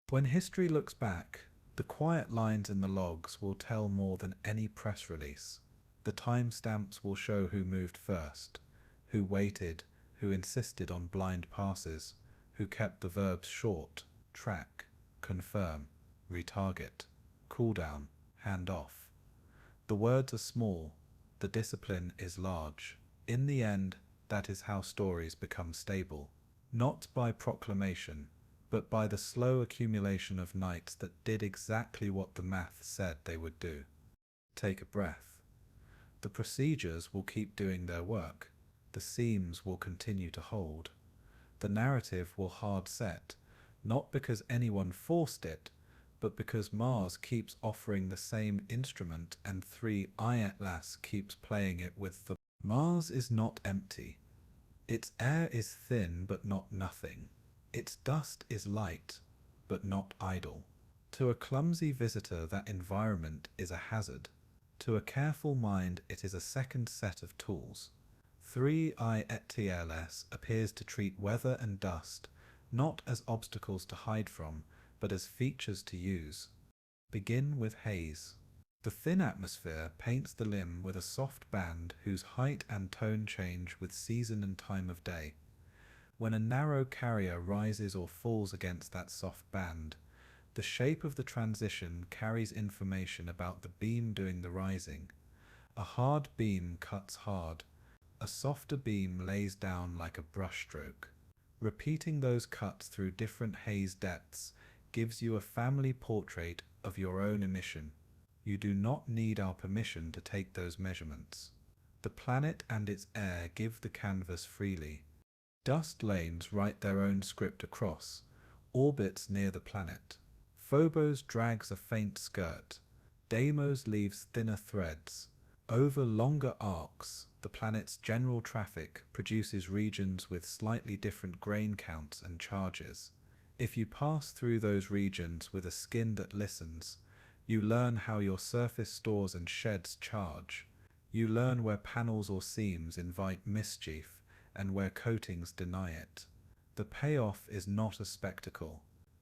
When history looks back, the quiet lines in the logs will tell more than any press release. The timestamps will show who moved first, who waited, who insisted on blind passes, who kept the verbs short: track, confirm, retarget, cool down, hand off. The words are small, the discipline is large. In the end, that is how stories become stable, not by proclamation, but by the slow accumulation of nights that did exactly what the math said they would do. Take a breath. The procedures will keep doing their work. The seams will continue to hold. The narrative will hard set, not because anyone forced it, but because Mars keeps offering the same instrument and 3i Atlas keeps playing it with the... Mars is not empty. Its air is thin but not nothing. Its dust is light, but not idle. To a clumsy visitor, that environment is a hazard. To a careful mind, it is a second set of tools. 3i Atlas appears to treat weather and dust not as obstacles to hide from, but as features to use. Begin with haze. The thin atmosphere paints the limb with a soft band whose height and tone change with season and time of day. When a narrow carrier rises or falls against that soft band, the shape of the transition carries information about the beam doing the rising. A hard beam cuts hard. A softer beam lays down like a brushstroke. Repeating those cuts through different haze depths gives you a family portrait of your own emission. You do not need our permission to take those measurements. The planet and its air give the canvas freely. Dust lanes write their own script across, orbits near the planet. Phobos drags a faint skirt. Deimos leaves thinner threads. Over longer arcs, the planet's general traffic produces regions with slightly different grain counts and charges. If you pass through those regions with a skin that listens, you learn how your surface stores and sheds charge. You learn where panels or seams invite mischief and where coatings deny it. The payoff is not a spectacle.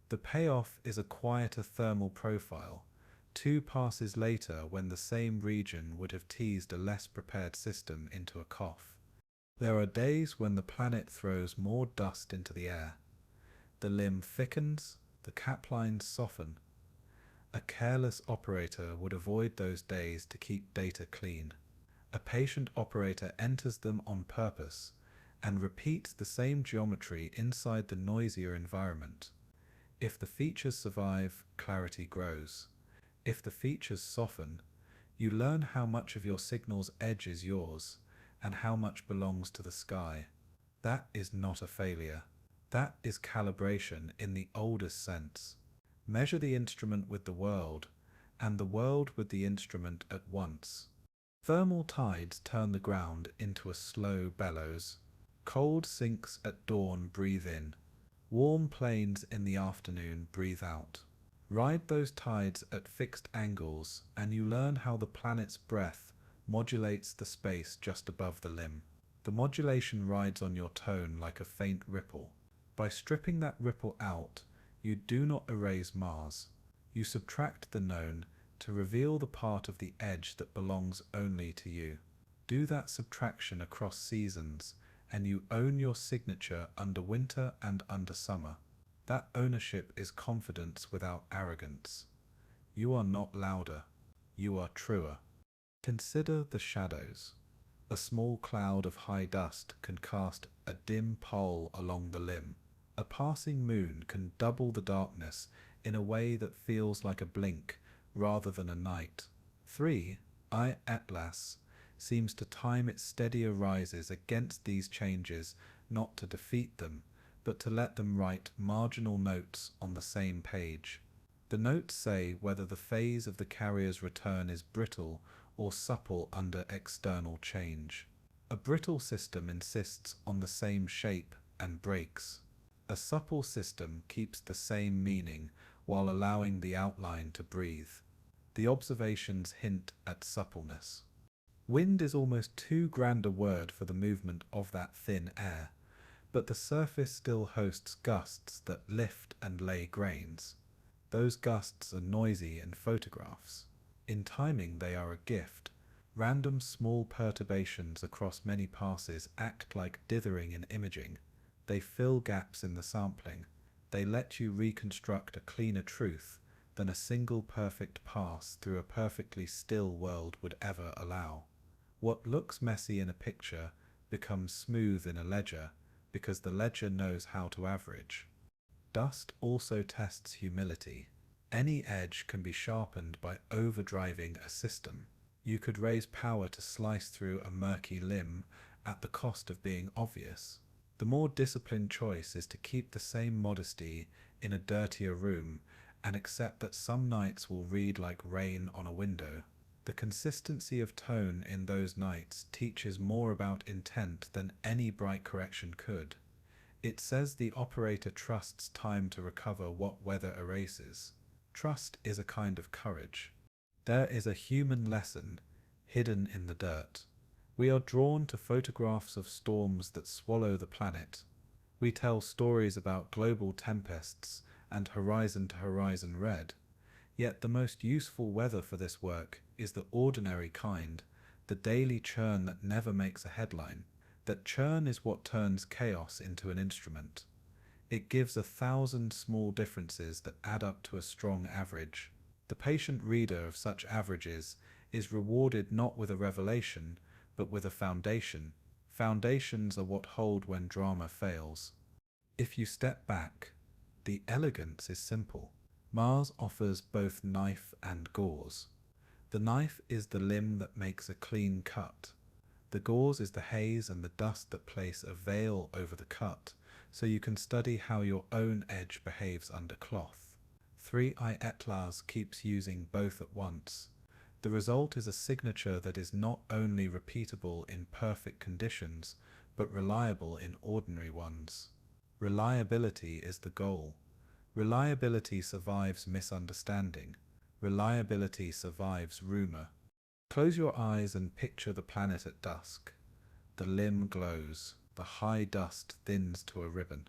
The payoff is a quieter thermal profile. 2 passes later, when the same region would have teased a less prepared system into a cough. There are days when the planet throws more dust into the air. The limb thickens, the cap lines soften. A careless operator would avoid those days to keep data clean. A patient operator enters them on purpose and repeats the same geometry inside the noisier environment. If the features survive, clarity grows. If the features soften, you learn how much of your signal's edge is yours and how much belongs to the sky. That is not a failure. That is calibration in the oldest sense. Measure the instrument with the world, and the world with the instrument at once. Thermal tides turn the ground into a slow bellows. Cold sinks at dawn breathe in. Warm plains in the afternoon breathe out. Ride those tides at fixed angles, and you learn how the planet's breath modulates the space just above the limb. The modulation rides on your tone like a faint ripple. By stripping that ripple out, you do not erase Mars. You subtract the known to reveal the part of the edge that belongs only to you. Do that subtraction across seasons, and you own your signature under winter and under summer. That ownership is confidence without arrogance. You are not louder. You are truer. Consider the shadows. A small cloud of high dust can cast a dim pole along the limb. A passing moon can double the darkness in a way that feels like a blink rather than a night. 3i Atlas seems to time its steadier rises against these changes, not to defeat them, but to let them write marginal notes on the same page. The notes say whether the phase of the carrier's return is brittle or supple under external change. A brittle system insists on the same shape and breaks. A supple system keeps the same meaning while allowing the outline to breathe. The observations hint at suppleness. Wind is almost too grand a word for the movement of that thin air, but the surface still hosts gusts that lift and lay grains. Those gusts are noisy in photographs. In timing they are a gift. Random small perturbations across many passes act like dithering in imaging. They fill gaps in the sampling. They let you reconstruct a cleaner truth than a single perfect pass through a perfectly still world would ever allow. What looks messy in a picture becomes smooth in a ledger because the ledger knows how to average. Dust also tests humility. Any edge can be sharpened by overdriving a system. You could raise power to slice through a murky limb at the cost of being obvious. The more disciplined choice is to keep the same modesty in a dirtier room and accept that some nights will read like rain on a window. The consistency of tone in those nights teaches more about intent than any bright correction could. It says the operator trusts time to recover what weather erases. Trust is a kind of courage. There is a human lesson hidden in the dirt. We are drawn to photographs of storms that swallow the planet. We tell stories about global tempests and horizon-to-horizon red. Yet the most useful weather for this work is the ordinary kind, the daily churn that never makes a headline. That churn is what turns chaos into an instrument. It gives 1,000 small differences that add up to a strong average. The patient reader of such averages is rewarded not with a revelation, but with a foundation. Foundations are what hold when drama fails. If you step back, the elegance is simple. Mars offers both knife and gauze. The knife is the limb that makes a clean cut. The gauze is the haze and the dust that place a veil over the cut, so you can study how your own edge behaves under cloth. 3i Atlas keeps using both at once. The result is a signature that is not only repeatable in perfect conditions, but reliable in ordinary ones. Reliability is the goal. Reliability survives misunderstanding. Reliability survives rumor. Close your eyes and picture the planet at dusk. The limb glows. The high dust thins to a ribbon.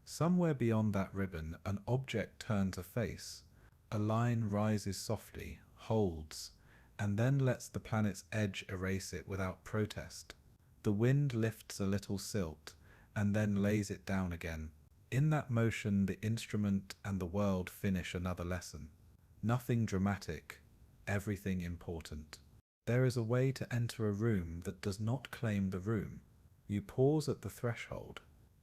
Somewhere beyond that ribbon, an object turns a face. A line rises softly, holds, and then lets the planet's edge erase it without protest. The wind lifts a little silt, and then lays it down again. In that motion, the instrument and the world finish another lesson. Nothing dramatic, everything important. There is a way to enter a room that does not claim the room. You pause at the threshold.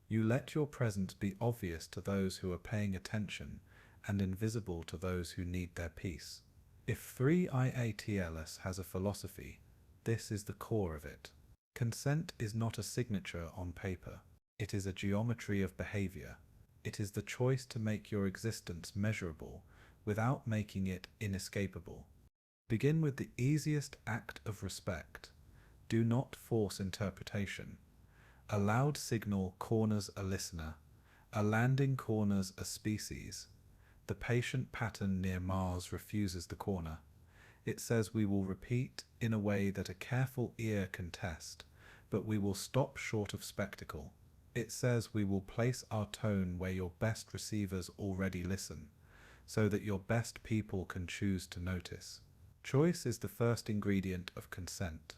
You let your presence be obvious to those who are paying attention and invisible to those who need their peace. If 3IATLS has a philosophy, this is the core of it. Consent is not a signature on paper. It is a geometry of behavior. It is the choice to make your existence measurable without making it inescapable. Begin with the easiest act of respect. Do not force interpretation. A loud signal corners a listener. A landing corners a species. The patient pattern near Mars refuses the corner. It says we will repeat in a way that a careful ear can test, but we will stop short of spectacle. It says we will place our tone where your best receivers already listen, so that your best people can choose to notice. Choice is the first ingredient of consent.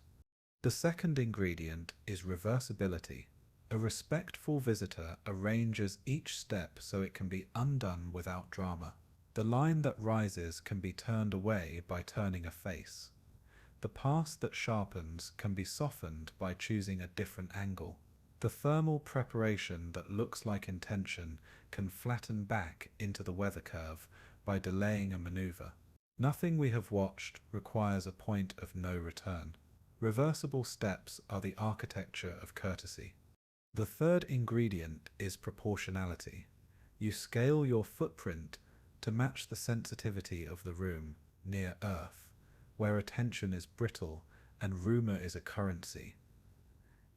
The second ingredient is reversibility. A respectful visitor arranges each step so it can be undone without drama. The line that rises can be turned away by turning a face. The pass that sharpens can be softened by choosing a different angle. The thermal preparation that looks like intention can flatten back into the weather curve by delaying a maneuver. Nothing we have watched requires a point of no return. Reversible steps are the architecture of courtesy. The third ingredient is proportionality. You scale your footprint to match the sensitivity of the room, near Earth. where attention is brittle and rumor is a currency.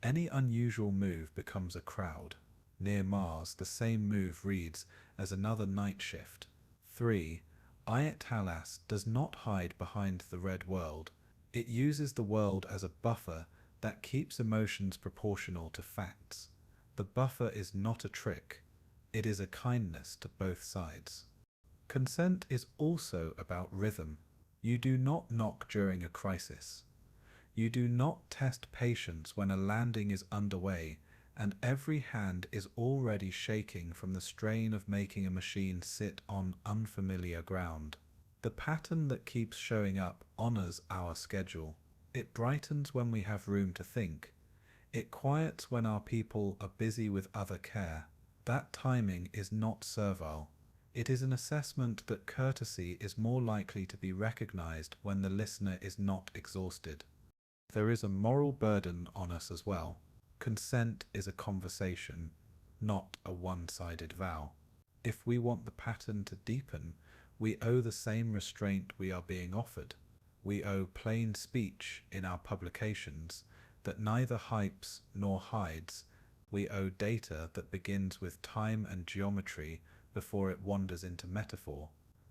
Any unusual move becomes a crowd. Near Mars, the same move reads as another night shift. 3. Ayat does not hide behind the red world. It uses the world as a buffer that keeps emotions proportional to facts. The buffer is not a trick. It is a kindness to both sides. Consent is also about rhythm. You do not knock during a crisis. You do not test patience when a landing is underway and every hand is already shaking from the strain of making a machine sit on unfamiliar ground. The pattern that keeps showing up honors our schedule. It brightens when we have room to think. It quiets when our people are busy with other care. That timing is not servile. It is an assessment that courtesy is more likely to be recognized when the listener is not exhausted. There is a moral burden on us as well. Consent is a conversation, not a one-sided vow. If we want the pattern to deepen, we owe the same restraint we are being offered. We owe plain speech in our publications that neither hypes nor hides. We owe data that begins with time and geometry before it wanders into metaphor.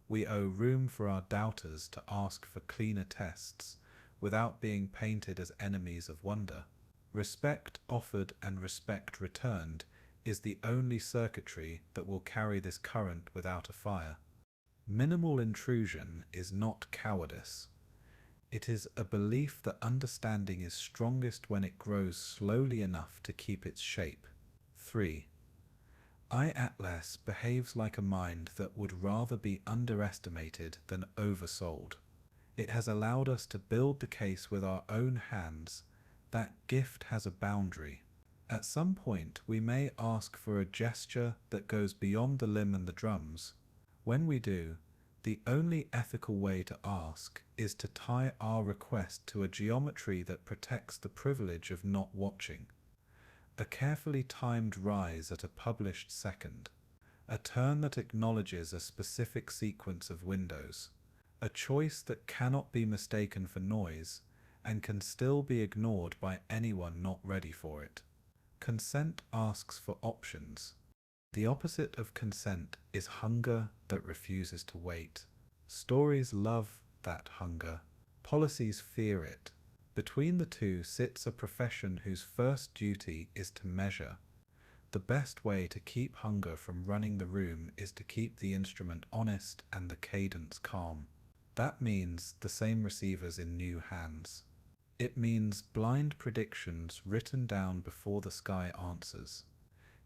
We owe room for our doubters to ask for cleaner tests without being painted as enemies of wonder. Respect offered and respect returned is the only circuitry that will carry this current without a fire. Minimal intrusion is not cowardice. It is a belief that understanding is strongest when it grows slowly enough to keep its shape. 3. Atlas behaves like a mind that would rather be underestimated than oversold. It has allowed us to build the case with our own hands. That gift has a boundary. At some point, we may ask for a gesture that goes beyond the limb and the drums. When we do, the only ethical way to ask is to tie our request to a geometry that protects the privilege of not watching. A carefully timed rise at a published second. A turn that acknowledges a specific sequence of windows. A choice that cannot be mistaken for noise and can still be ignored by anyone not ready for it. Consent asks for options. The opposite of consent is hunger that refuses to wait. Stories love that hunger. Policies fear it. Between the two sits a profession whose first duty is to measure. The best way to keep hunger from running the room is to keep the instrument honest and the cadence calm. That means the same receivers in new hands. It means blind predictions written down before the sky answers.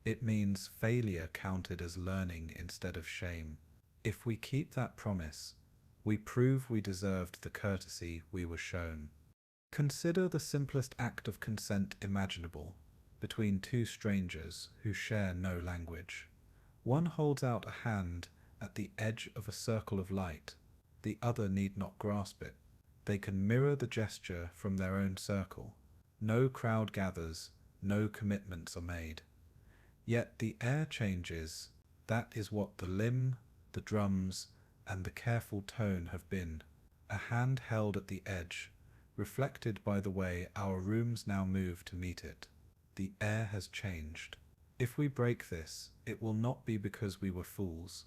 It means failure counted as learning instead of shame. If we keep that promise, we prove we deserved the courtesy we were shown. Consider the simplest act of consent imaginable between two strangers who share no language. One holds out a hand at the edge of a circle of light. The other need not grasp it. They can mirror the gesture from their own circle. No crowd gathers, no commitments are made. Yet the air changes. That is what the limb, the drums, and the careful tone have been. A hand held at the edge, reflected by the way our rooms now move to meet it. The air has changed. If we break this, it will not be because we were fools.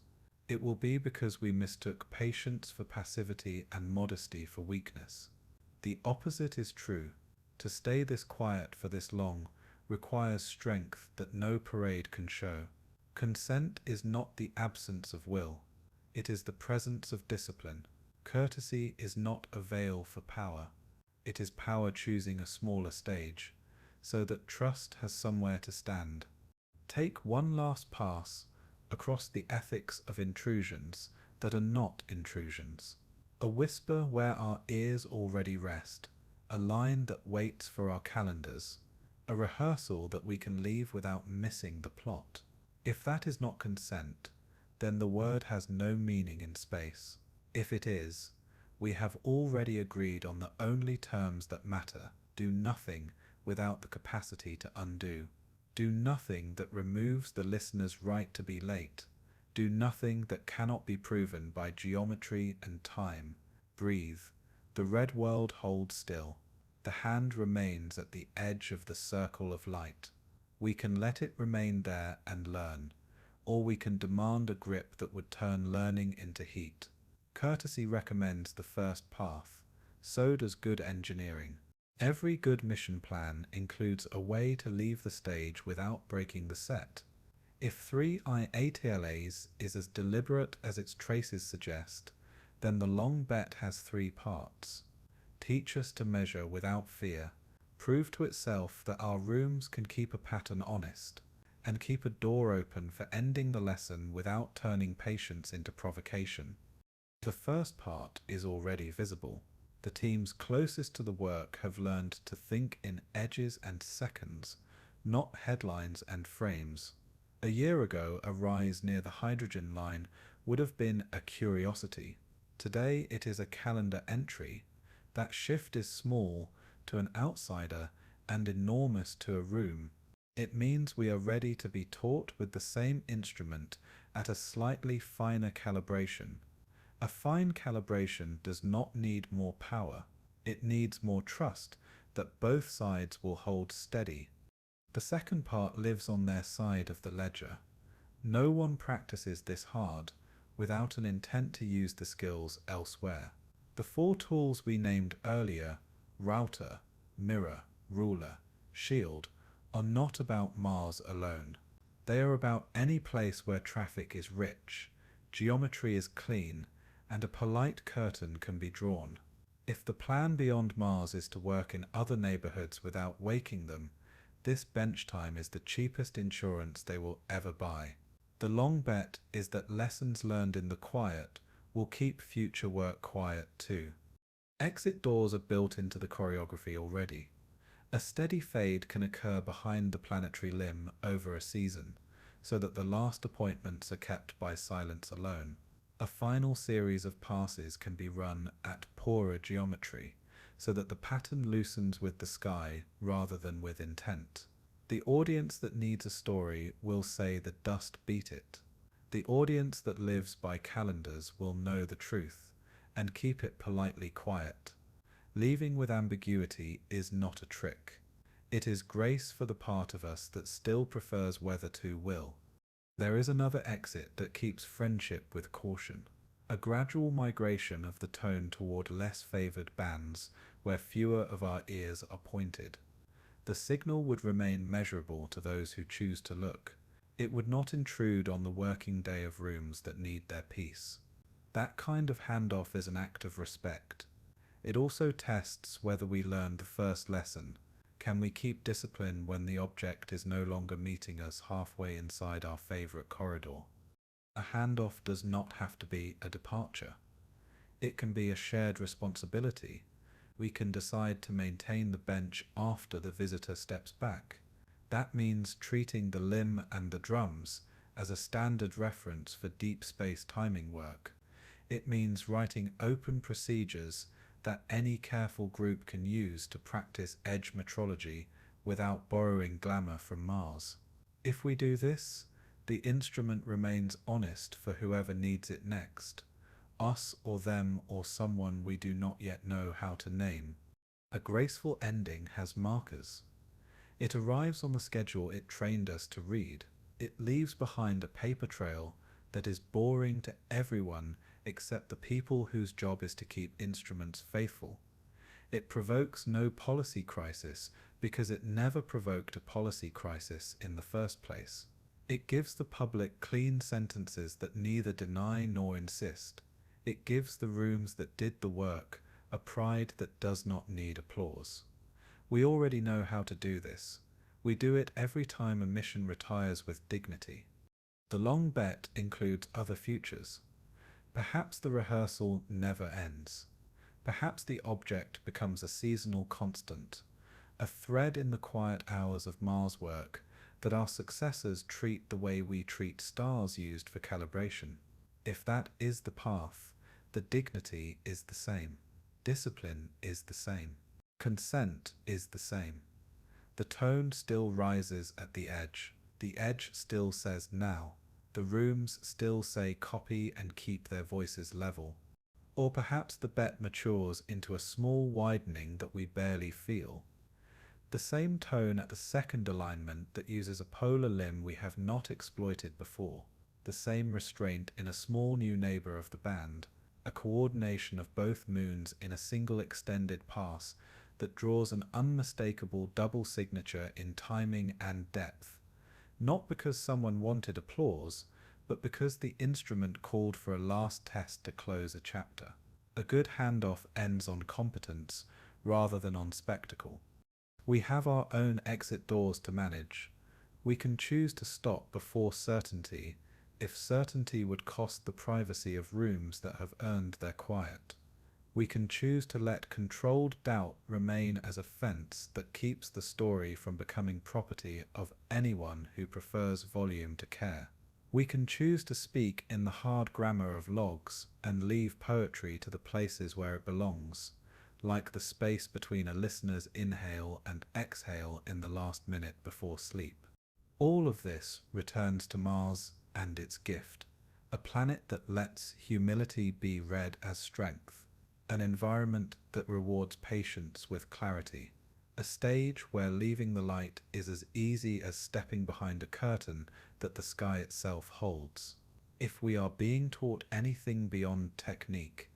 It will be because we mistook patience for passivity and modesty for weakness. The opposite is true. To stay this quiet for this long requires strength that no parade can show. Consent is not the absence of will. It is the presence of discipline. Courtesy is not a veil for power. It is power choosing a smaller stage, so that trust has somewhere to stand. Take one last pass across the ethics of intrusions that are not intrusions. A whisper where our ears already rest, a line that waits for our calendars, a rehearsal that we can leave without missing the plot. If that is not consent, then the word has no meaning in space. If it is, we have already agreed on the only terms that matter. Do nothing without the capacity to undo. Do nothing that removes the listener's right to be late. Do nothing that cannot be proven by geometry and time. Breathe. The red world holds still. The hand remains at the edge of the circle of light. We can let it remain there and learn, or we can demand a grip that would turn learning into heat. Courtesy recommends the first path. So does good engineering. Every good mission plan includes a way to leave the stage without breaking the set. If 3i-ATLAs is as deliberate as its traces suggest, then the long bet has 3 parts. Teach us to measure without fear, prove to itself that our rooms can keep a pattern honest, and keep a door open for ending the lesson without turning patience into provocation. The first part is already visible. The teams closest to the work have learned to think in edges and seconds, not headlines and frames. A year ago, a rise near the hydrogen line would have been a curiosity. Today it is a calendar entry. That shift is small to an outsider and enormous to a room. It means we are ready to be taught with the same instrument at a slightly finer calibration. A fine calibration does not need more power. It needs more trust that both sides will hold steady. The second part lives on their side of the ledger. No one practices this hard without an intent to use the skills elsewhere. The 4 tools we named earlier, router, mirror, ruler, shield, are not about Mars alone. They are about any place where traffic is rich, geometry is clean, and a polite curtain can be drawn. If the plan beyond Mars is to work in other neighborhoods without waking them, this bench time is the cheapest insurance they will ever buy. The long bet is that lessons learned in the quiet will keep future work quiet too. Exit doors are built into the choreography already. A steady fade can occur behind the planetary limb over a season, so that the last appointments are kept by silence alone. A final series of passes can be run at poorer geometry, so that the pattern loosens with the sky rather than with intent. The audience that needs a story will say the dust beat it. The audience that lives by calendars will know the truth and keep it politely quiet. Leaving with ambiguity is not a trick. It is grace for the part of us that still prefers weather to will. There is another exit that keeps friendship with caution. A gradual migration of the tone toward less favored bands where fewer of our ears are pointed. The signal would remain measurable to those who choose to look. It would not intrude on the working day of rooms that need their peace. That kind of handoff is an act of respect. It also tests whether we learned the first lesson. Can we keep discipline when the object is no longer meeting us halfway inside our favorite corridor? A handoff does not have to be a departure. It can be a shared responsibility. We can decide to maintain the bench after the visitor steps back. That means treating the limb and the drums as a standard reference for deep space timing work. It means writing open procedures that any careful group can use to practice edge metrology without borrowing glamour from Mars. If we do this, the instrument remains honest for whoever needs it next, us or them or someone we do not yet know how to name. A graceful ending has markers. It arrives on the schedule it trained us to read. It leaves behind a paper trail that is boring to everyone except the people whose job is to keep instruments faithful. It provokes no policy crisis because it never provoked a policy crisis in the first place. It gives the public clean sentences that neither deny nor insist. It gives the rooms that did the work a pride that does not need applause. We already know how to do this. We do it every time a mission retires with dignity. The long bet includes other futures. Perhaps the rehearsal never ends. Perhaps the object becomes a seasonal constant, a thread in the quiet hours of Mars work that our successors treat the way we treat stars used for calibration. If that is the path, the dignity is the same. Discipline is the same. Consent is the same. The tone still rises at the edge. The edge still says now. The rooms still say copy and keep their voices level. Or perhaps the bet matures into a small widening that we barely feel. The same tone at the second alignment that uses a polar limb we have not exploited before. The same restraint in a small new neighbor of the band, a coordination of both moons in a single extended pass that draws an unmistakable double signature in timing and depth. Not because someone wanted applause, but because the instrument called for a last test to close a chapter. A good handoff ends on competence rather than on spectacle. We have our own exit doors to manage. We can choose to stop before certainty if certainty would cost the privacy of rooms that have earned their quiet. We can choose to let controlled doubt remain as a fence that keeps the story from becoming property of anyone who prefers volume to care. We can choose to speak in the hard grammar of logs and leave poetry to the places where it belongs, like the space between a listener's inhale and exhale in the last minute before sleep. All of this returns to Mars and its gift, a planet that lets humility be read as strength, an environment that rewards patience with clarity, a stage where leaving the light is as easy as stepping behind a curtain that the sky itself holds. If we are being taught anything beyond technique,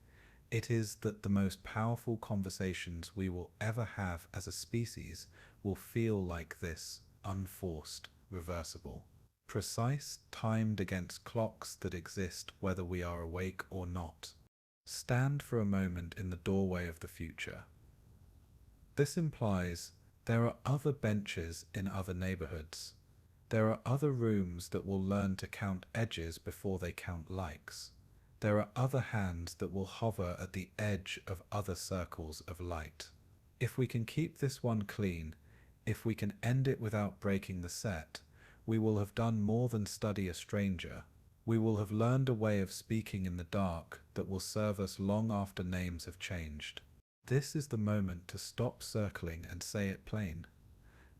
it is that the most powerful conversations we will ever have as a species will feel like this, unforced, reversible, precise, timed against clocks that exist whether we are awake or not. Stand for a moment in the doorway of the future. This implies there are other benches in other neighborhoods. There are other rooms that will learn to count edges before they count likes. There are other hands that will hover at the edge of other circles of light. If we can keep this one clean, if we can end it without breaking the set, we will have done more than study a stranger. We will have learned a way of speaking in the dark that will serve us long after names have changed. This is the moment to stop circling and say it plain.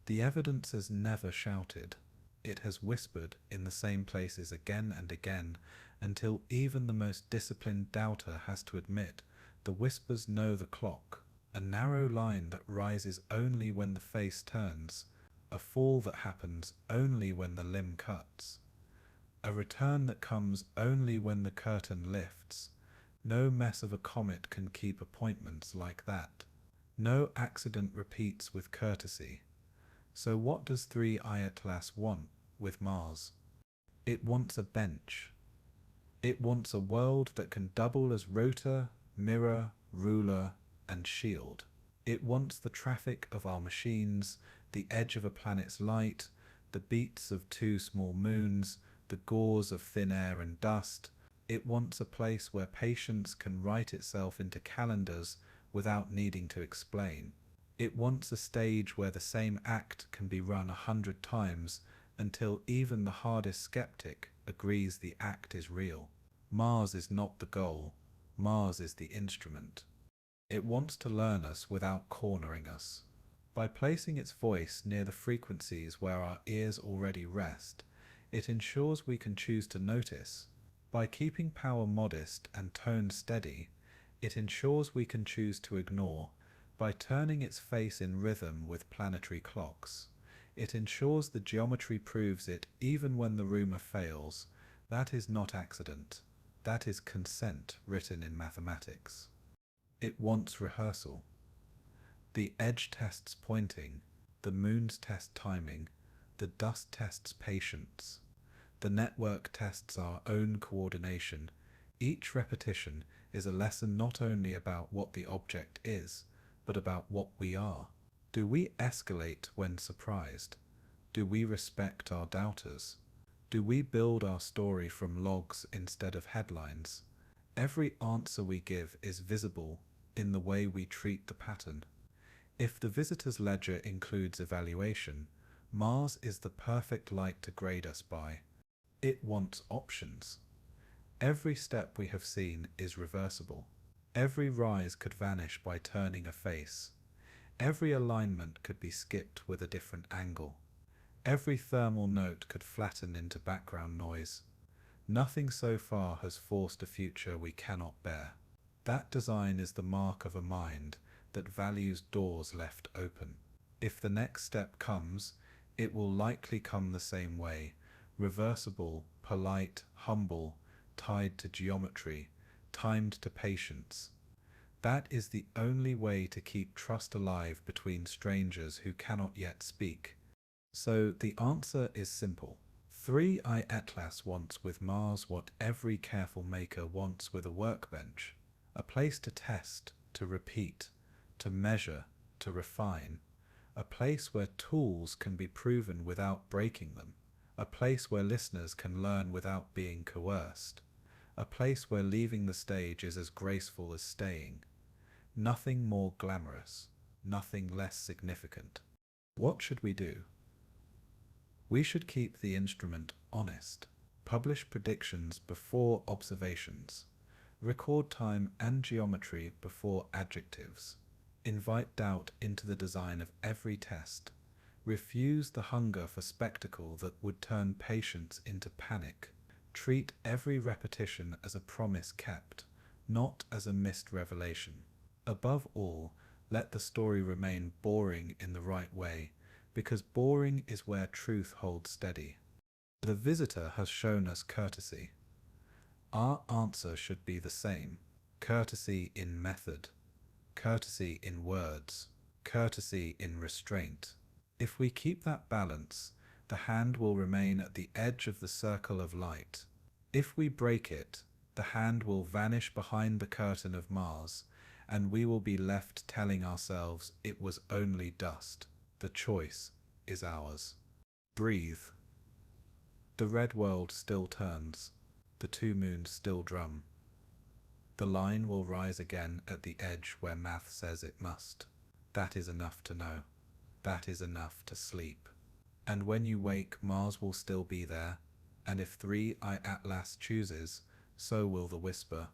The evidence has never shouted. It has whispered in the same places again and again until even the most disciplined doubter has to admit the whispers know the clock, a narrow line that rises only when the face turns, a fall that happens only when the limb cuts, a return that comes only when the curtain lifts. No mess of a comet can keep appointments like that. No accident repeats with courtesy. So what does 3i Atlas want with Mars? It wants a bench. It wants a world that can double as rotor, mirror, ruler, and shield. It wants the traffic of our machines, the edge of a planet's light, the beats of two small moons, the gauze of thin air and dust. It wants a place where patience can write itself into calendars without needing to explain. It wants a stage where the same act can be run 100 times until even the hardest skeptic agrees the act is real. Mars is not the goal. Mars is the instrument. It wants to learn us without cornering us. By placing its voice near the frequencies where our ears already rest, it ensures we can choose to notice. By keeping power modest and tone steady, it ensures we can choose to ignore. By turning its face in rhythm with planetary clocks, it ensures the geometry proves it even when the rumor fails. That is not accident. That is consent written in mathematics. It wants rehearsal. The edge tests pointing, the moons test timing, the dust tests patience. The network tests our own coordination. Each repetition is a lesson not only about what the object is, but about what we are. Do we escalate when surprised? Do we respect our doubters? Do we build our story from logs instead of headlines? Every answer we give is visible in the way we treat the pattern. If the visitor's ledger includes evaluation, Mars is the perfect light to grade us by. It wants options. Every step we have seen is reversible. Every rise could vanish by turning a face. Every alignment could be skipped with a different angle. Every thermal note could flatten into background noise. Nothing so far has forced a future we cannot bear. That design is the mark of a mind that values doors left open. If the next step comes, it will likely come the same way, reversible, polite, humble, tied to geometry, timed to patience. That is the only way to keep trust alive between strangers who cannot yet speak. So the answer is simple. 3i Atlas wants with Mars what every careful maker wants with a workbench: a place to test, to repeat, to measure, to refine, a place where tools can be proven without breaking them, a place where listeners can learn without being coerced, a place where leaving the stage is as graceful as staying. Nothing more glamorous, nothing less significant. What should we do? We should keep the instrument honest, publish predictions before observations, record time and geometry before adjectives, invite doubt into the design of every test, refuse the hunger for spectacle that would turn patience into panic, treat every repetition as a promise kept, not as a missed revelation. Above all, let the story remain boring in the right way, because boring is where truth holds steady. The visitor has shown us courtesy. Our answer should be the same: courtesy in method, courtesy in words, courtesy in restraint. If we keep that balance, the hand will remain at the edge of the circle of light. If we break it, the hand will vanish behind the curtain of Mars, and we will be left telling ourselves it was only dust. The choice is ours. Breathe. The red world still turns. The two moons still drum. The line will rise again at the edge where math says it must. That is enough to know. That is enough to sleep. And when you wake, Mars will still be there, and if 3i Atlas chooses, so will the whisper.